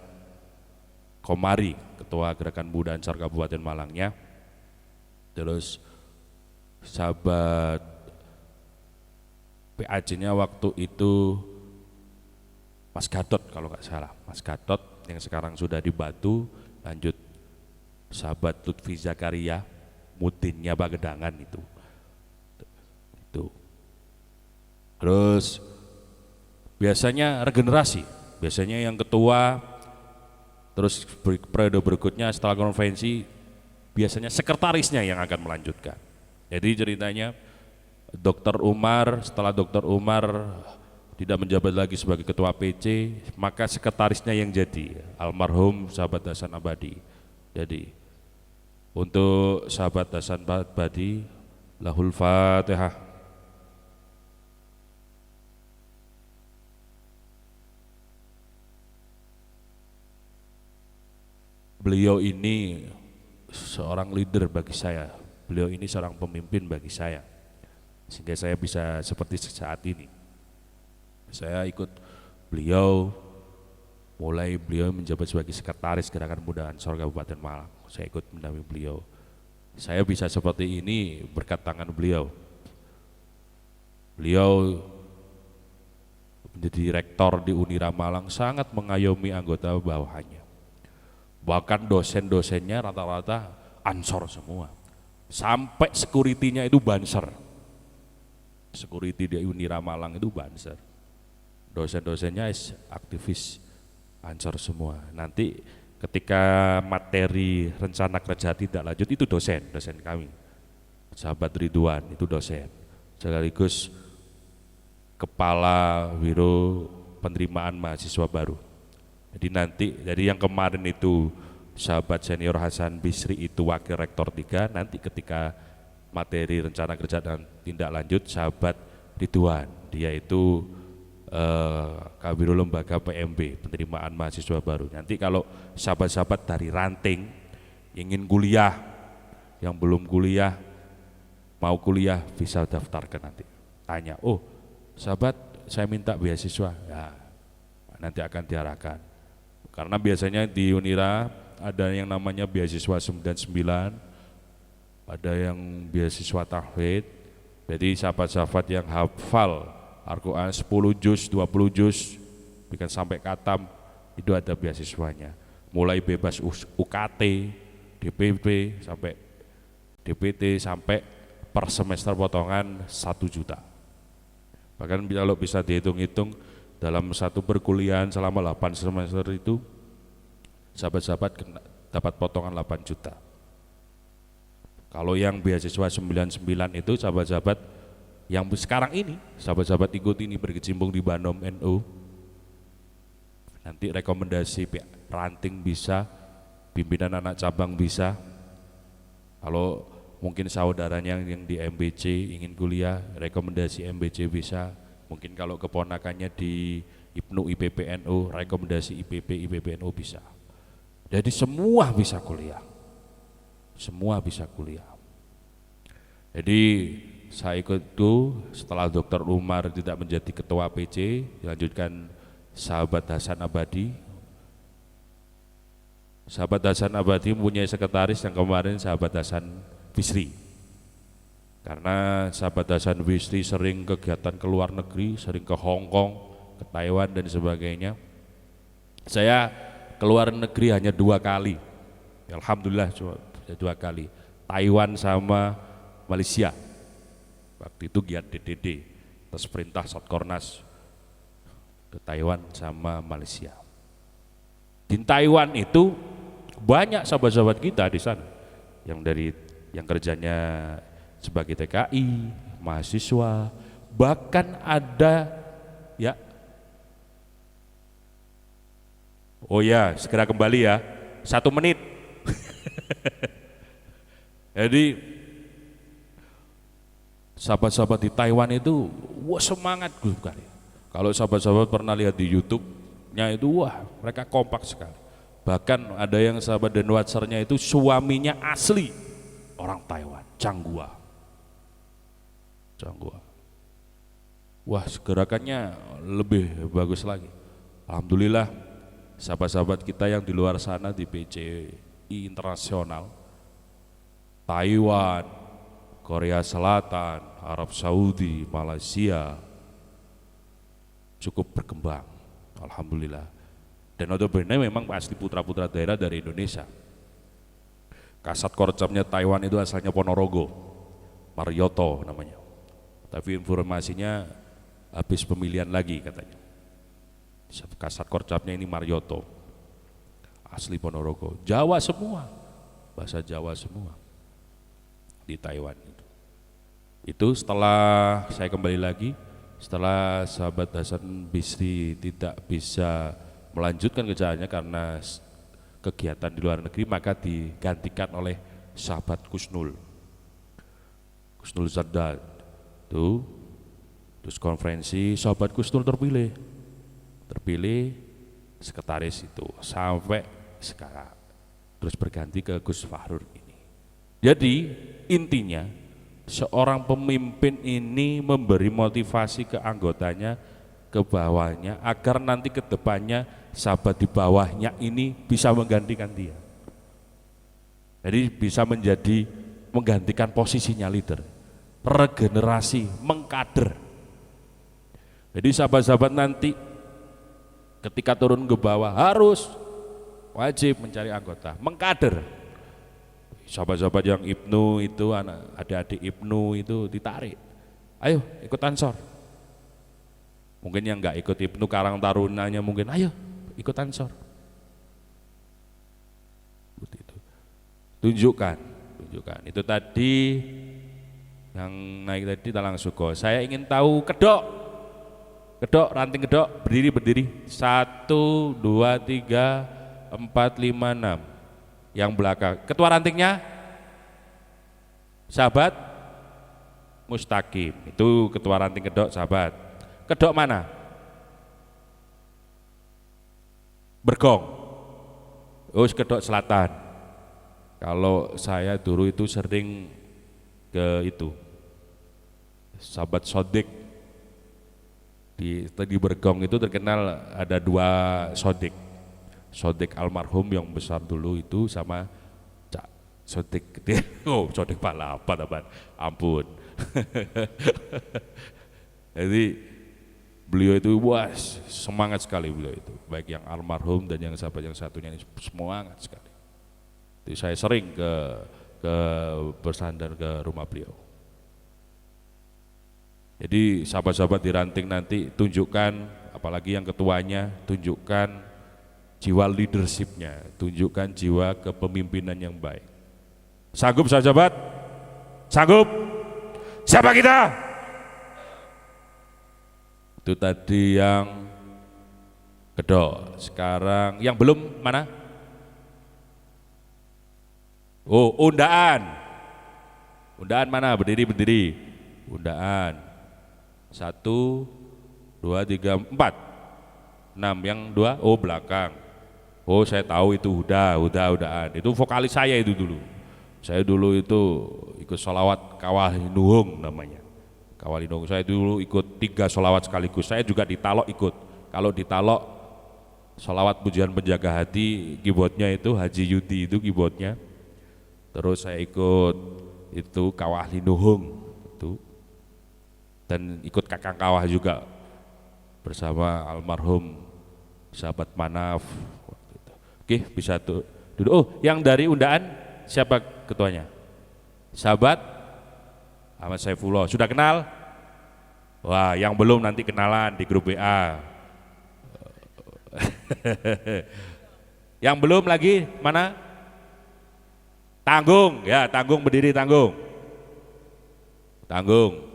Komari, ketua Gerakan Muda Ansor Kabupaten Malangnya. Terus sahabat PAJ-nya waktu itu Mas Gatot kalau nggak salah, Mas Gatot yang sekarang sudah di Batu, lanjut sahabat Lutfi Zakaria, mudinnya Bagedangan itu. Terus biasanya regenerasi, biasanya yang ketua, terus periode berikutnya setelah konvensi, biasanya sekretarisnya yang akan melanjutkan. Jadi ceritanya Dr. Umar, setelah Dr. Umar tidak menjabat lagi sebagai ketua PC, maka sekretarisnya yang jadi almarhum sahabat Hasan Abadi. Jadi untuk sahabat Hasan Abadi, lahul Fatihah. Beliau ini seorang leader bagi saya, beliau ini seorang pemimpin bagi saya, sehingga saya bisa seperti saat ini. Saya ikut beliau, mulai beliau menjabat sebagai sekretaris Gerakan Muda Ansor Kabupaten Malang. Saya ikut mendampingi beliau. Saya bisa seperti ini berkat tangan beliau. Beliau menjadi rektor di Unira Malang, sangat mengayomi anggota bawahannya. Bahkan dosen-dosennya rata-rata Ansor semua. Sampai security-nya itu Banser. Security di Unira Malang itu Banser. Dosen-dosennya aktivis Ansor semua. Nanti ketika materi rencana kerja tidak lanjut itu dosen kami. Sahabat Ridwan itu dosen. Sekaligus kepala biro penerimaan mahasiswa baru. Jadi yang kemarin itu sahabat senior Hasan Bisri itu wakil rektor 3, nanti ketika materi rencana kerja dan tindak lanjut sahabat Ridwan, dia itu Kabiro Lembaga PMB, penerimaan mahasiswa baru. Nanti kalau sahabat-sahabat dari ranting ingin kuliah, yang belum kuliah, mau kuliah bisa daftarkan nanti. Tanya, sahabat saya minta beasiswa, ya nanti akan diarahkan. Karena biasanya di Unira ada yang namanya beasiswa 99, ada yang beasiswa tahfidz. Jadi sahabat-sahabat yang hafal Al-Quran 10 juz, 20 juz, bikin sampai katam, itu ada beasiswanya. Mulai bebas UKT, DPP, sampai DPT, sampai per semester potongan 1 juta. Bahkan kalau bisa dihitung-hitung, dalam satu perkuliahan selama 8 semester itu sahabat-sahabat dapat potongan 8 juta. Kalau yang beasiswa 99 itu sahabat-sahabat yang sekarang ini, sahabat-sahabat ikut ini berkecimpung di Banom NU, nanti rekomendasi ranting bisa, pimpinan anak cabang bisa. Kalau mungkin saudaranya yang di MBC ingin kuliah, rekomendasi MBC bisa. Mungkin kalau keponakannya di IPNU IPPNU, rekomendasi IPP IPPNU bisa. Jadi semua bisa kuliah. Semua bisa kuliah. Jadi saya ikut itu setelah Dr. Umar tidak menjadi ketua PC, dilanjutkan sahabat Hasan Abadi. Sahabat Hasan Abadi mempunyai sekretaris yang kemarin sahabat Hasan Bisri. Karena sahabat Hasan Bisri sering kegiatan ke luar negeri, sering ke Hong Kong, ke Taiwan dan sebagainya. Saya ke luar negeri hanya 2 kali. Alhamdulillah dua kali, Taiwan sama Malaysia. Waktu itu giat DDD atas perintah Satkornas ke Taiwan sama Malaysia. Di Taiwan itu banyak sahabat-sahabat kita di sana yang kerjanya sebagai TKI, mahasiswa, bahkan ada ya. Oh ya, segera kembali ya. 1 menit. Jadi sahabat-sahabat di Taiwan itu wah semangat sekali. Kalau sahabat-sahabat pernah lihat di YouTube-nya itu wah mereka kompak sekali. Bahkan ada yang sahabat dan watsernya itu suaminya asli orang Taiwan, Changhua. Wah gerakannya lebih bagus lagi. Alhamdulillah sahabat-sahabat kita yang di luar sana di PCI internasional, Taiwan, Korea Selatan, Arab Saudi, Malaysia cukup berkembang, alhamdulillah. Dan notabene memang pasti putra-putra daerah dari Indonesia. Kasat Korcapnya Taiwan itu asalnya Ponorogo, Marioto namanya. Tapi informasinya habis pemilihan lagi katanya. Kasat Korcapnya ini Marioto, asli Ponorogo, Jawa semua, bahasa Jawa semua di Taiwan itu. Itu setelah saya kembali lagi, setelah sahabat Hasan Bisri tidak bisa melanjutkan kerjaannya karena kegiatan di luar negeri, maka digantikan oleh sahabat Kusnul Zadad tuh. Terus konferensi sahabat Kusnul terpilih sekretaris itu sampai sekarang, terus berganti ke Gus Fahrur ini. Jadi intinya seorang pemimpin ini memberi motivasi ke anggotanya, ke bawahnya, agar nanti ke depannya sahabat di bawahnya ini bisa menggantikan dia. Jadi bisa menggantikan posisinya leader, regenerasi, mengkader. Jadi sahabat-sahabat nanti ketika turun ke bawah harus wajib mencari anggota, mengkader. Sahabat-sahabat yang Ibnu itu, adik-adik Ibnu itu ditarik, ayo ikut Ansor. Mungkin yang nggak ikut Ibnu Karang Tarunanya mungkin ayo ikut Ansor. Itu tunjukkan. Itu tadi yang naik tadi Talang Suko. Saya ingin tahu kedok, ranting kedok, berdiri. 1, 2, 3, 4, 5, 6. Yang belakang, ketua rantingnya sahabat Mustaqim, itu ketua ranting kedok sahabat. Kedok mana? Bergong. Kedok selatan. Kalau saya dulu itu sering ke itu sahabat Sodik di Bergong itu terkenal ada 2 Sodik almarhum yang besar dulu itu sama Cak Sodik gede. Sodik Balapan ampun. Jadi beliau itu wah semangat sekali beliau itu, baik yang almarhum dan yang sahabat yang satunya ini semangat sekali. Jadi saya sering ke bersandar ke rumah beliau. Jadi sahabat-sahabat di ranting nanti tunjukkan, apalagi yang ketuanya, tunjukkan jiwa leadershipnya, tunjukkan jiwa kepemimpinan yang baik. Sanggup sahabat? Sanggup? Siapa kita? Itu tadi yang kedok. Sekarang yang belum mana? Undaan. Undaan mana? Berdiri. Undaan. 1, 2, 3, 4, 6. Yang 2, belakang. Saya tahu itu undaan. Itu vokalis saya itu dulu. Saya dulu itu ikut sholawat Kawalinuhung namanya. Kawalinuhung. Saya dulu ikut 3 sholawat sekaligus. Saya juga ditalok ikut. Kalau ditalok sholawat pujian penjaga hati, keyboardnya itu Haji Yudi itu keyboardnya. Terus saya ikut itu Kawalinuhung itu. Dan ikut Kakang Kawah juga bersama almarhum sahabat Manaf. Oke, bisa tuh duduk. Yang dari undaan siapa ketuanya? Sahabat Ahmad Saifullah. Sudah kenal? Wah, yang belum nanti kenalan di grup WA. Yang belum lagi mana? Tanggung, ya Tanggung berdiri Tanggung. Tanggung.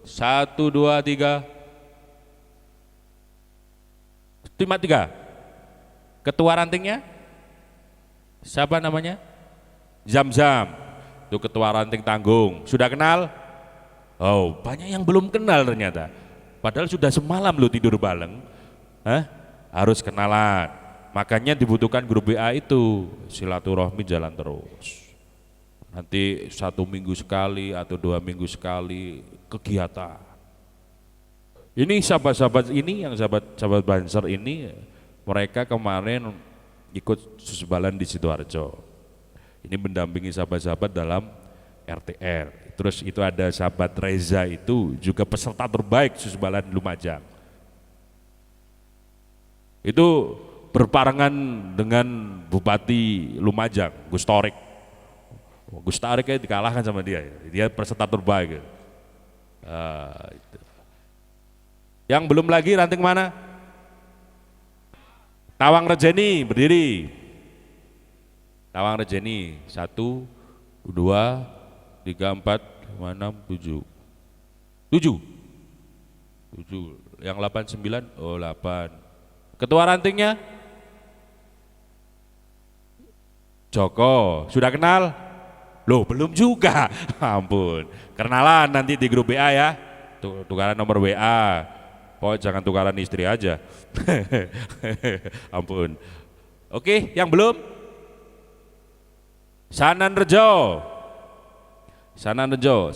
1, 2, 3. Cuma 3. Ketua rantingnya? Siapa namanya? Zam-Zam. Itu ketua ranting Tanggung. Sudah kenal? Oh, banyak yang belum kenal ternyata. Padahal sudah semalam lo tidur bareng. Harus kenalan. Makanya dibutuhkan grup WA itu. Silaturahmi jalan terus. Nanti 1 minggu sekali atau 2 minggu sekali kegiatan. Ini sahabat-sahabat ini, yang sahabat Banser ini, mereka kemarin ikut susbalan di Sidoarjo. Ini mendampingi sahabat-sahabat dalam RTR. Terus itu ada sahabat Reza, itu juga peserta terbaik susbalan Lumajang. Itu berparangan dengan Bupati Lumajang, Gus Torik. Gus Torik dikalahkan sama dia peserta terbaik. Itu. Yang belum lagi ranting mana? Tawang Rejeni berdiri. Tawang Rejeni 1, 2, 3, 4, 5, 6, 7. 7. Yang 8, 9, oh 8. Ketua rantingnya? Joko. Sudah kenal? Loh, belum juga. Ampun. Kenalan nanti di grup WA ya. Tukaran nomor WA. Pokoknya jangan tukaran istri aja. Ampun. Oke, yang belum? Sanan Rejo. 1, 2,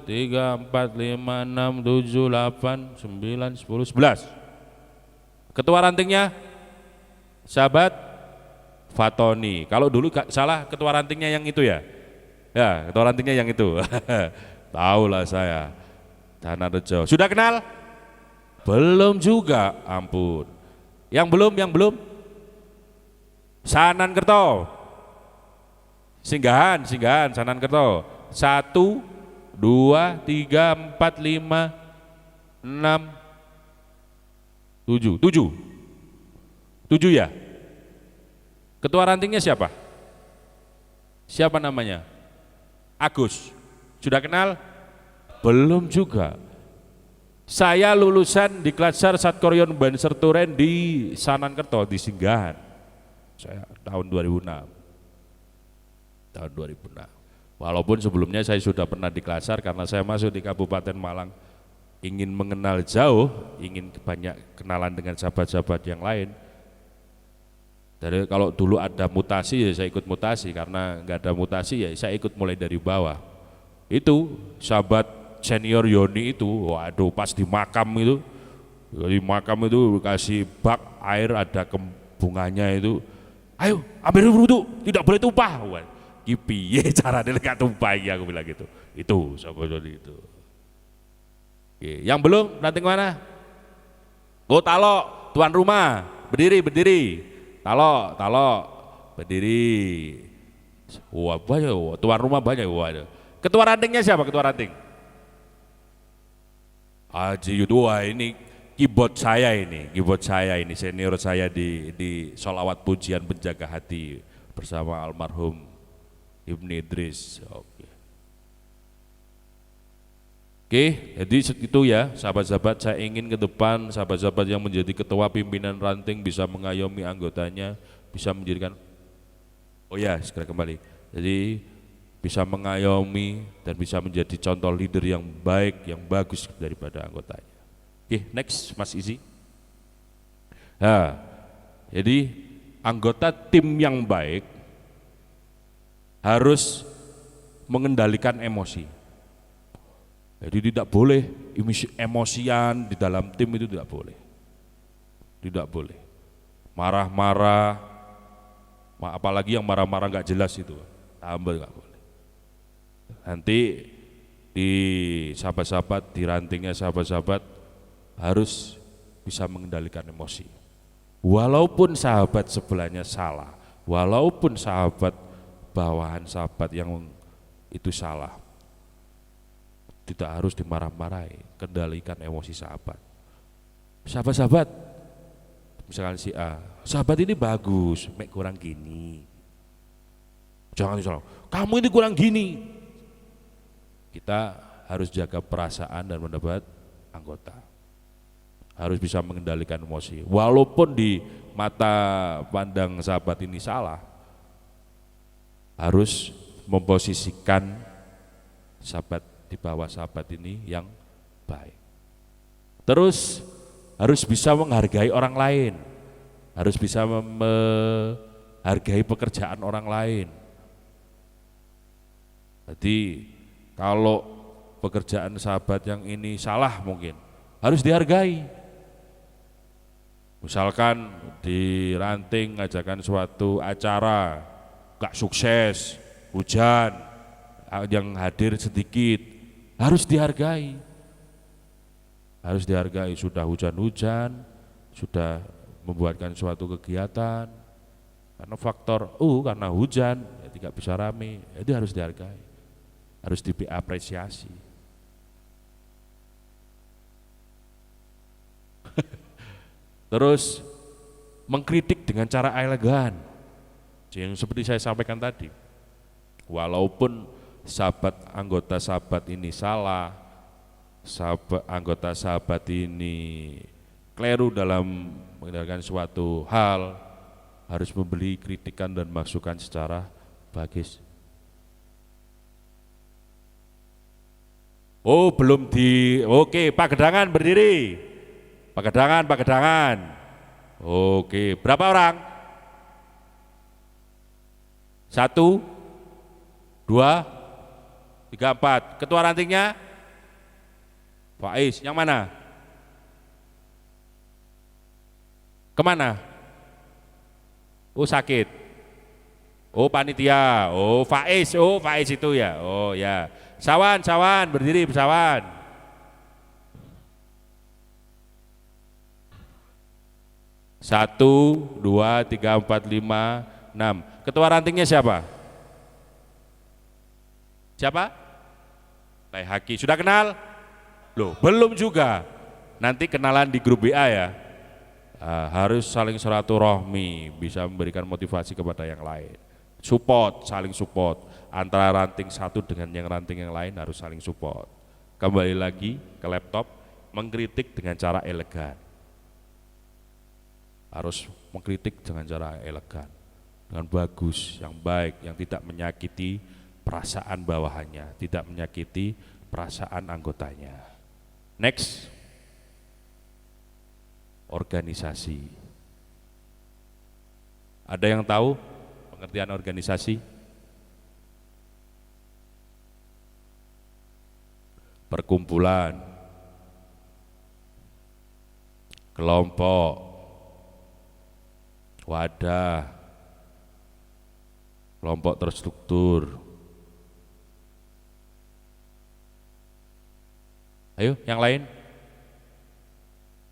3, 4, 5, 6, 7, 8, 9, 10, 11. Ketua rantingnya sahabat Fatoni. Kalau dulu gak salah ketua rantingnya yang itu ya? Ya, ketua rantingnya yang itu. Tahulah saya. Sanan Rejo. Sudah kenal? Belum juga, ampun. Yang belum? Sanan Kerto. Singgahan Sanan Kerto. 1, 2, 3, 4, 5, 6, 7. 7 ya? Ketua rantingnya siapa? Siapa namanya? Agus. Sudah kenal? Belum juga. Saya lulusan di Klatsar Satkoryon Banser Turen di Sanan Kerto, di Singgahan. Saya tahun 2006. Walaupun sebelumnya saya sudah pernah di Klatsar, karena saya masuk di Kabupaten Malang ingin mengenal jauh, ingin banyak kenalan dengan sahabat-sahabat yang lain. Jadi kalau dulu ada mutasi ya saya ikut mutasi, karena nggak ada mutasi ya saya ikut mulai dari bawah. Itu sahabat senior Yoni itu, waduh pas di makam itu kasih bak air ada bunganya itu, ayo ambil wudhu, tidak boleh tumpah. Kipi, ya cara dia gak tumpah ya, aku bilang gitu. Itu sahabat itu. Oke, yang belum ranting mana? Oh Talo, tuan rumah, berdiri. Talo, berdiri. Wah banyak, tuan rumah banyak. Wah. Ketua rantingnya siapa? Ketua ranting? Haji Yudua. Ini keyboard saya ini senior saya di sholawat pujian penjaga hati bersama almarhum Ibni Idris. Oke, jadi itu ya sahabat-sahabat, saya ingin ke depan sahabat-sahabat yang menjadi ketua pimpinan ranting bisa mengayomi anggotanya, bisa menjadikan, oh ya segera kembali, jadi bisa mengayomi dan bisa menjadi contoh leader yang baik, yang bagus daripada anggotanya. Oke, next Mas Isi. Nah, jadi anggota tim yang baik harus mengendalikan emosi. Jadi tidak boleh emosian di dalam tim, itu tidak boleh. Tidak boleh. Marah-marah, apalagi yang marah-marah nggak jelas itu, tambah nggak boleh. Nanti di sahabat-sahabat, di rantingnya sahabat-sahabat harus bisa mengendalikan emosi. Walaupun sahabat sebelahnya salah, walaupun sahabat bawahan sahabat yang itu salah. Tidak harus dimarah-marahi, kendalikan emosi sahabat. Sahabat-sahabat, misalkan si A, sahabat ini bagus, mek kurang gini. Jangan salah, kamu ini kurang gini. Kita harus jaga perasaan dan pendapat anggota. Harus bisa mengendalikan emosi. Walaupun di mata pandang sahabat ini salah, harus memposisikan sahabat di bawah sahabat ini yang baik. Terus harus bisa menghargai orang lain, harus bisa menghargai pekerjaan orang lain. Jadi kalau pekerjaan sahabat yang ini salah mungkin harus dihargai. Misalkan di ranting ngajakan suatu acara gak sukses, hujan, yang hadir sedikit, harus dihargai. Harus dihargai, sudah hujan-hujan, sudah membuatkan suatu kegiatan, karena faktor karena hujan ya tidak bisa rame, itu harus dihargai, harus diapresiasi. Terus mengkritik dengan cara elegan, yang seperti saya sampaikan tadi. Walaupun anggota sahabat ini salah, anggota sahabat ini keliru dalam mengendalikan suatu hal, harus memberi kritikan dan masukan secara bagus. Oke, Pak Gedangan berdiri. Pak Gedangan. Oke, berapa orang? 1, 2, 3, 4. Ketua rantingnya? Faiz, yang mana? Kemana? Oh sakit. Oh panitia. Oh Faiz itu ya. Oh ya. Sawan, berdiri Sawan. 1, 2, 3, 4, 5, 6. Ketua rantingnya siapa? Siapa? Haki. Sudah kenal? Loh, belum juga. Nanti kenalan di grup WA ya. Harus saling silaturahmi, bisa memberikan motivasi kepada yang lain. Saling support. Antara ranting satu dengan yang ranting yang lain harus saling support. Kembali lagi ke laptop, mengkritik dengan cara elegan. Harus mengkritik dengan cara elegan, dengan bagus, yang baik, yang tidak menyakiti perasaan bawahannya, tidak menyakiti perasaan anggotanya. Next, organisasi. Ada yang tahu pengertian organisasi? Perkumpulan, kelompok, wadah, kelompok terstruktur. Ayo, yang lain.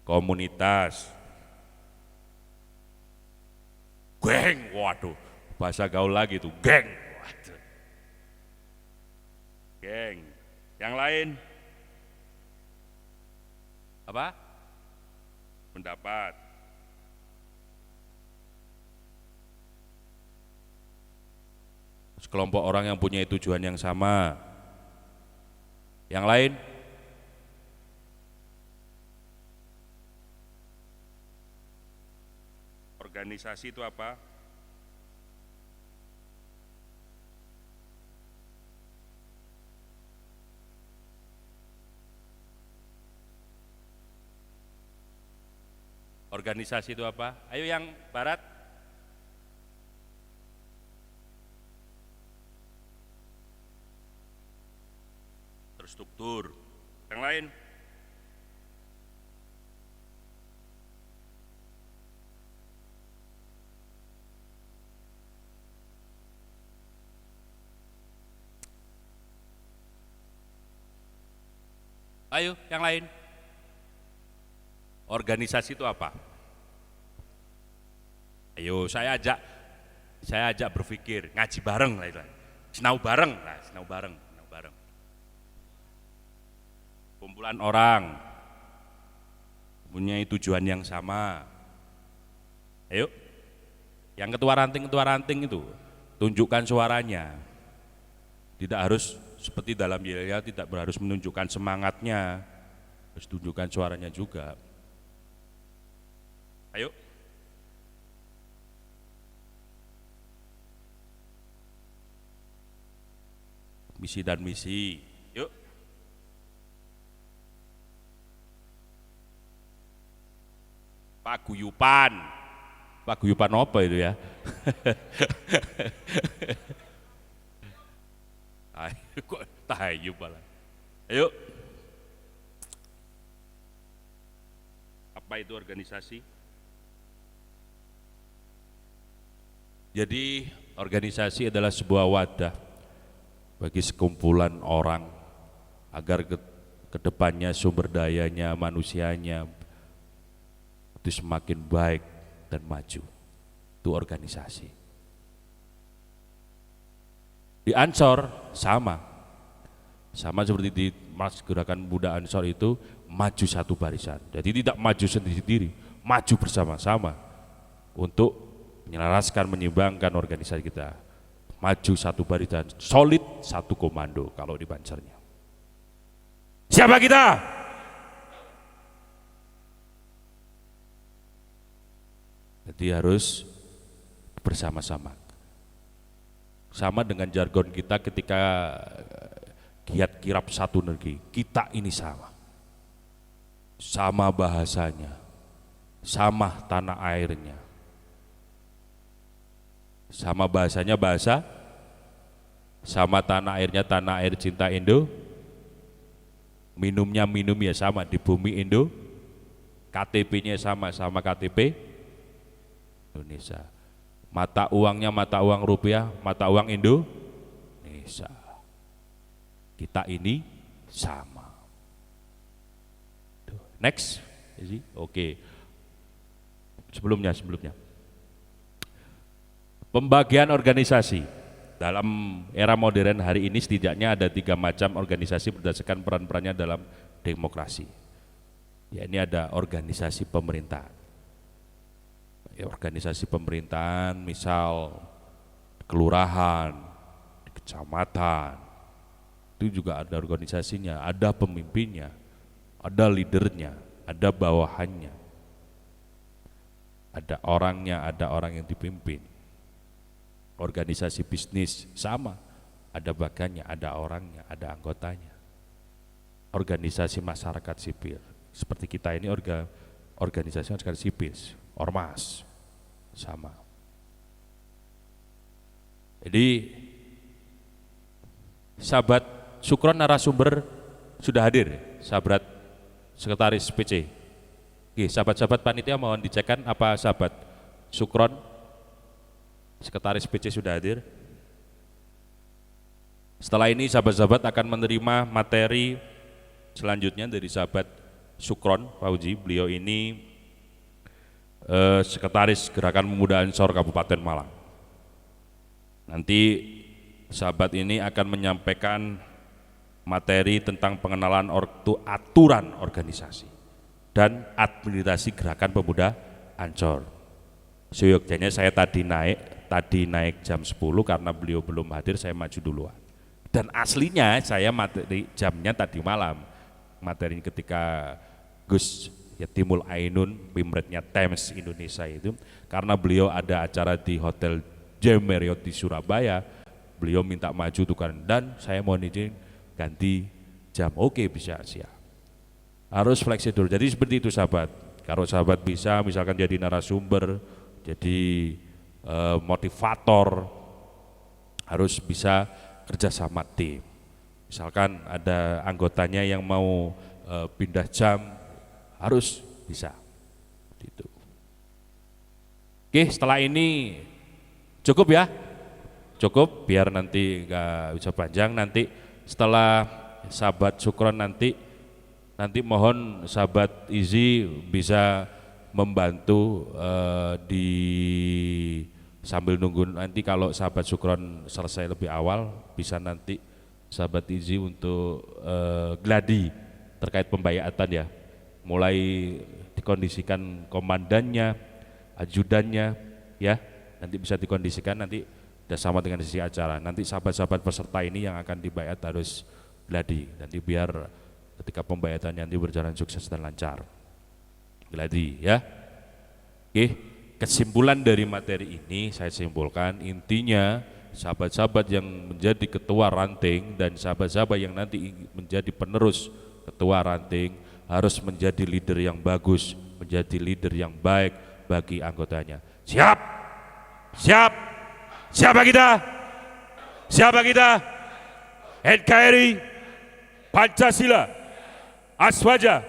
Komunitas. Geng, waduh, bahasa gaul lagi tuh, geng. Waduh. Geng. Yang lain? Apa? Pendapat. Kelompok orang yang punya tujuan yang sama. Yang lain? Organisasi itu apa? Organisasi itu apa? Ayo yang barat. Terstruktur. Yang lain? Ayo, yang lain. Organisasi itu apa? Ayo, saya ajak saya ajak berpikir, ngaji bareng lah, sinau bareng, sinau bareng. Kumpulan orang punya tujuan yang sama. Ayo, yang ketua ranting itu tunjukkan suaranya. Tidak harus seperti dalam yel-yel, tidak harus menunjukkan semangatnya, harus tunjukkan suaranya juga. Ayo. Misi dan misi. Yuk. Paguyupan apa itu ya? Ayo, kok tahayu malah. Ayo. Apa itu organisasi? Jadi organisasi adalah sebuah wadah bagi sekumpulan orang agar ke depannya sumber dayanya, manusianya itu semakin baik dan maju. Itu organisasi. Di Ansor sama seperti di gerakan Buddha Ansor itu maju satu barisan. Jadi tidak maju sendiri-sendiri, maju bersama-sama untuk menyelaraskan, menyimbangkan organisasi kita. Maju satu barisan, solid satu komando kalau di Bansernya. Siapa kita? Jadi harus bersama-sama. Sama dengan jargon kita ketika giat kirap satu negeri, kita ini sama. Sama bahasanya, sama tanah airnya. Sama bahasanya bahasa, sama tanah airnya tanah air cinta Indo. Minumnya minum ya sama di bumi Indo. KTP-nya sama KTP Indonesia. Mata uangnya mata uang rupiah, mata uang Indonesia. Kita ini sama. Next, oke. Sebelumnya. Pembagian organisasi. Dalam era modern hari ini setidaknya ada 3 macam organisasi berdasarkan peran-perannya dalam demokrasi. Ya, ini ada organisasi pemerintahan. Organisasi pemerintahan misal kelurahan, kecamatan, itu juga ada organisasinya, ada pemimpinnya, ada leadernya, ada bawahannya, ada orangnya, ada orang yang dipimpin. Organisasi bisnis sama, ada bagiannya, ada orangnya, ada anggotanya. Organisasi masyarakat sipil seperti kita ini organisasi masyarakat sipil, ormas sama. Jadi sahabat Sukron narasumber sudah hadir, sahabat sekretaris PC. Oke, sahabat-sahabat panitia mohon dicekkan apa sahabat Sukron sekretaris PC sudah hadir. Setelah ini sahabat-sahabat akan menerima materi selanjutnya dari sahabat Sukron Fauzi. Beliau ini sekretaris Gerakan Pemuda Ansor Kabupaten Malang. Nanti sahabat ini akan menyampaikan materi tentang pengenalan aturan organisasi dan administrasi Gerakan Pemuda Ansor. Seyogyanya saya tadi naik jam 10 karena beliau belum hadir, saya maju duluan. Dan aslinya saya materi jamnya tadi malam, materi ketika Gus Yatimul Ainun, Pimretnya Times Indonesia itu, karena beliau ada acara di Hotel J Marriott di Surabaya, beliau minta maju tuh dan saya mohon izin ganti jam. Oke, bisa, siap. Harus fleksibel. Jadi seperti itu sahabat. Kalau sahabat bisa misalkan jadi narasumber, jadi motivator, harus bisa kerjasama tim. Misalkan ada anggotanya yang mau pindah jam, harus bisa gitu. Oke, setelah ini cukup ya, cukup biar nanti nggak bisa panjang. Nanti setelah sahabat Sukron nanti mohon sahabat Izi bisa membantu di Sambil nunggu nanti kalau sahabat Sukron selesai lebih awal, bisa nanti sahabat Izi untuk gladi terkait pembayatan ya. Mulai dikondisikan komandannya, ajudannya ya. Nanti bisa dikondisikan, nanti udah sama dengan sisi acara. Nanti sahabat-sahabat peserta ini yang akan dibayat harus gladi. Nanti biar ketika pembayatannya nanti berjalan sukses dan lancar. Gladi ya. Oke, kesimpulan dari materi ini saya simpulkan intinya sahabat-sahabat yang menjadi ketua ranting dan sahabat-sahabat yang nanti menjadi penerus ketua ranting harus menjadi leader yang bagus, menjadi leader yang baik bagi anggotanya. Siap? Siap? Siapa kita? Siapa kita? NKRI, Pancasila, Aswaja,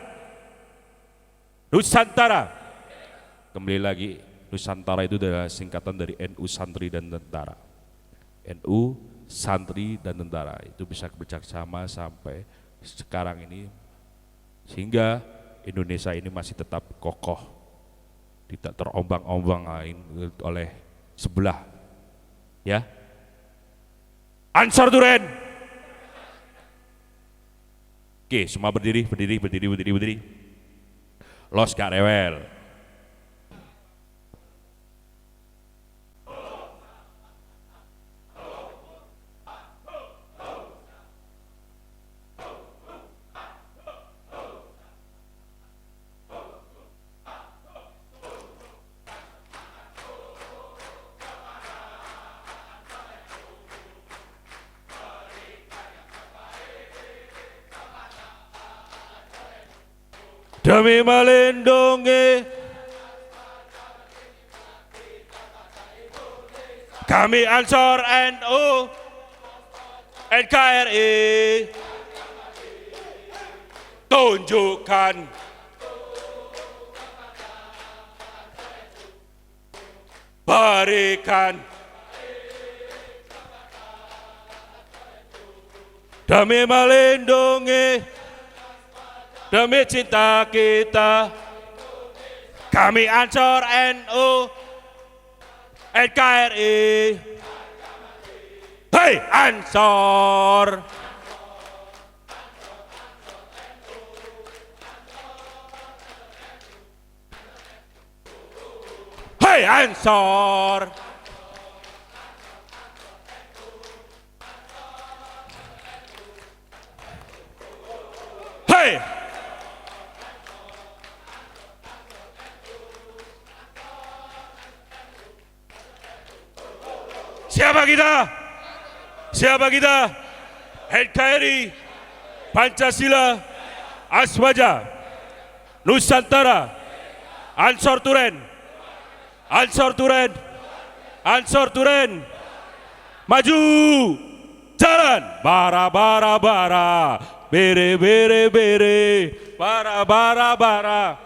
Nusantara. Kembali lagi, Nusantara itu adalah singkatan dari NU Santri dan Tentara. NU Santri dan Tentara itu bisa bersama sampai sekarang ini, sehingga Indonesia ini masih tetap kokoh, tidak terombang-ombang oleh sebelah. Ya, Ansor Duren. Oke, semua berdiri. Los gak rewel. Demi melindungi kami Ansor NU NKRI, tunjukkan berikan demi melindungi, demi cinta kita, kami Ansor NU NKRI. Hei Ansor, hei Ansor, hei. Siapa kita? Siapa kita? NKRI, Pancasila, Aswaja, Nusantara, Ansor Duren, Ansor Duren, Ansor Duren, maju, jalan, bara bara bara, bere bere bere, bara bara bara,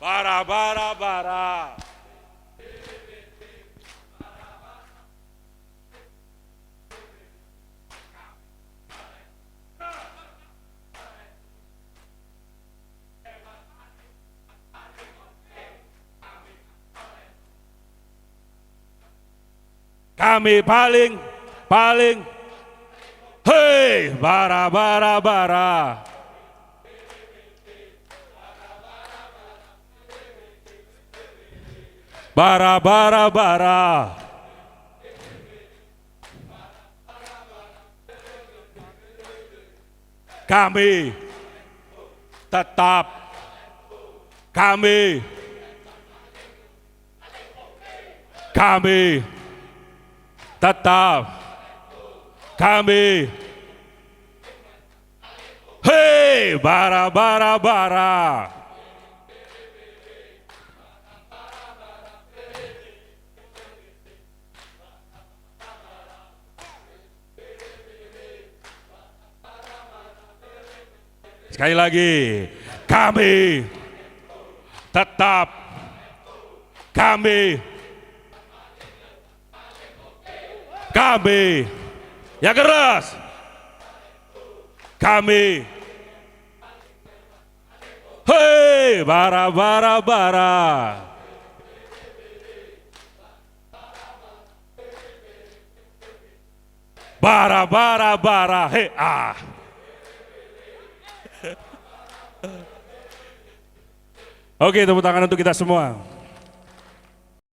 bara bara bara. Kami paling, hei, bara bara bara, bara bara bara, kami tetap, kami tetap, kami, hei, bara bara bara, sekali lagi, kami tetap, kami yang keras, kami, hei, bara bara bara, bara bara bara he ah. Oke, tepuk tangan untuk kita semua.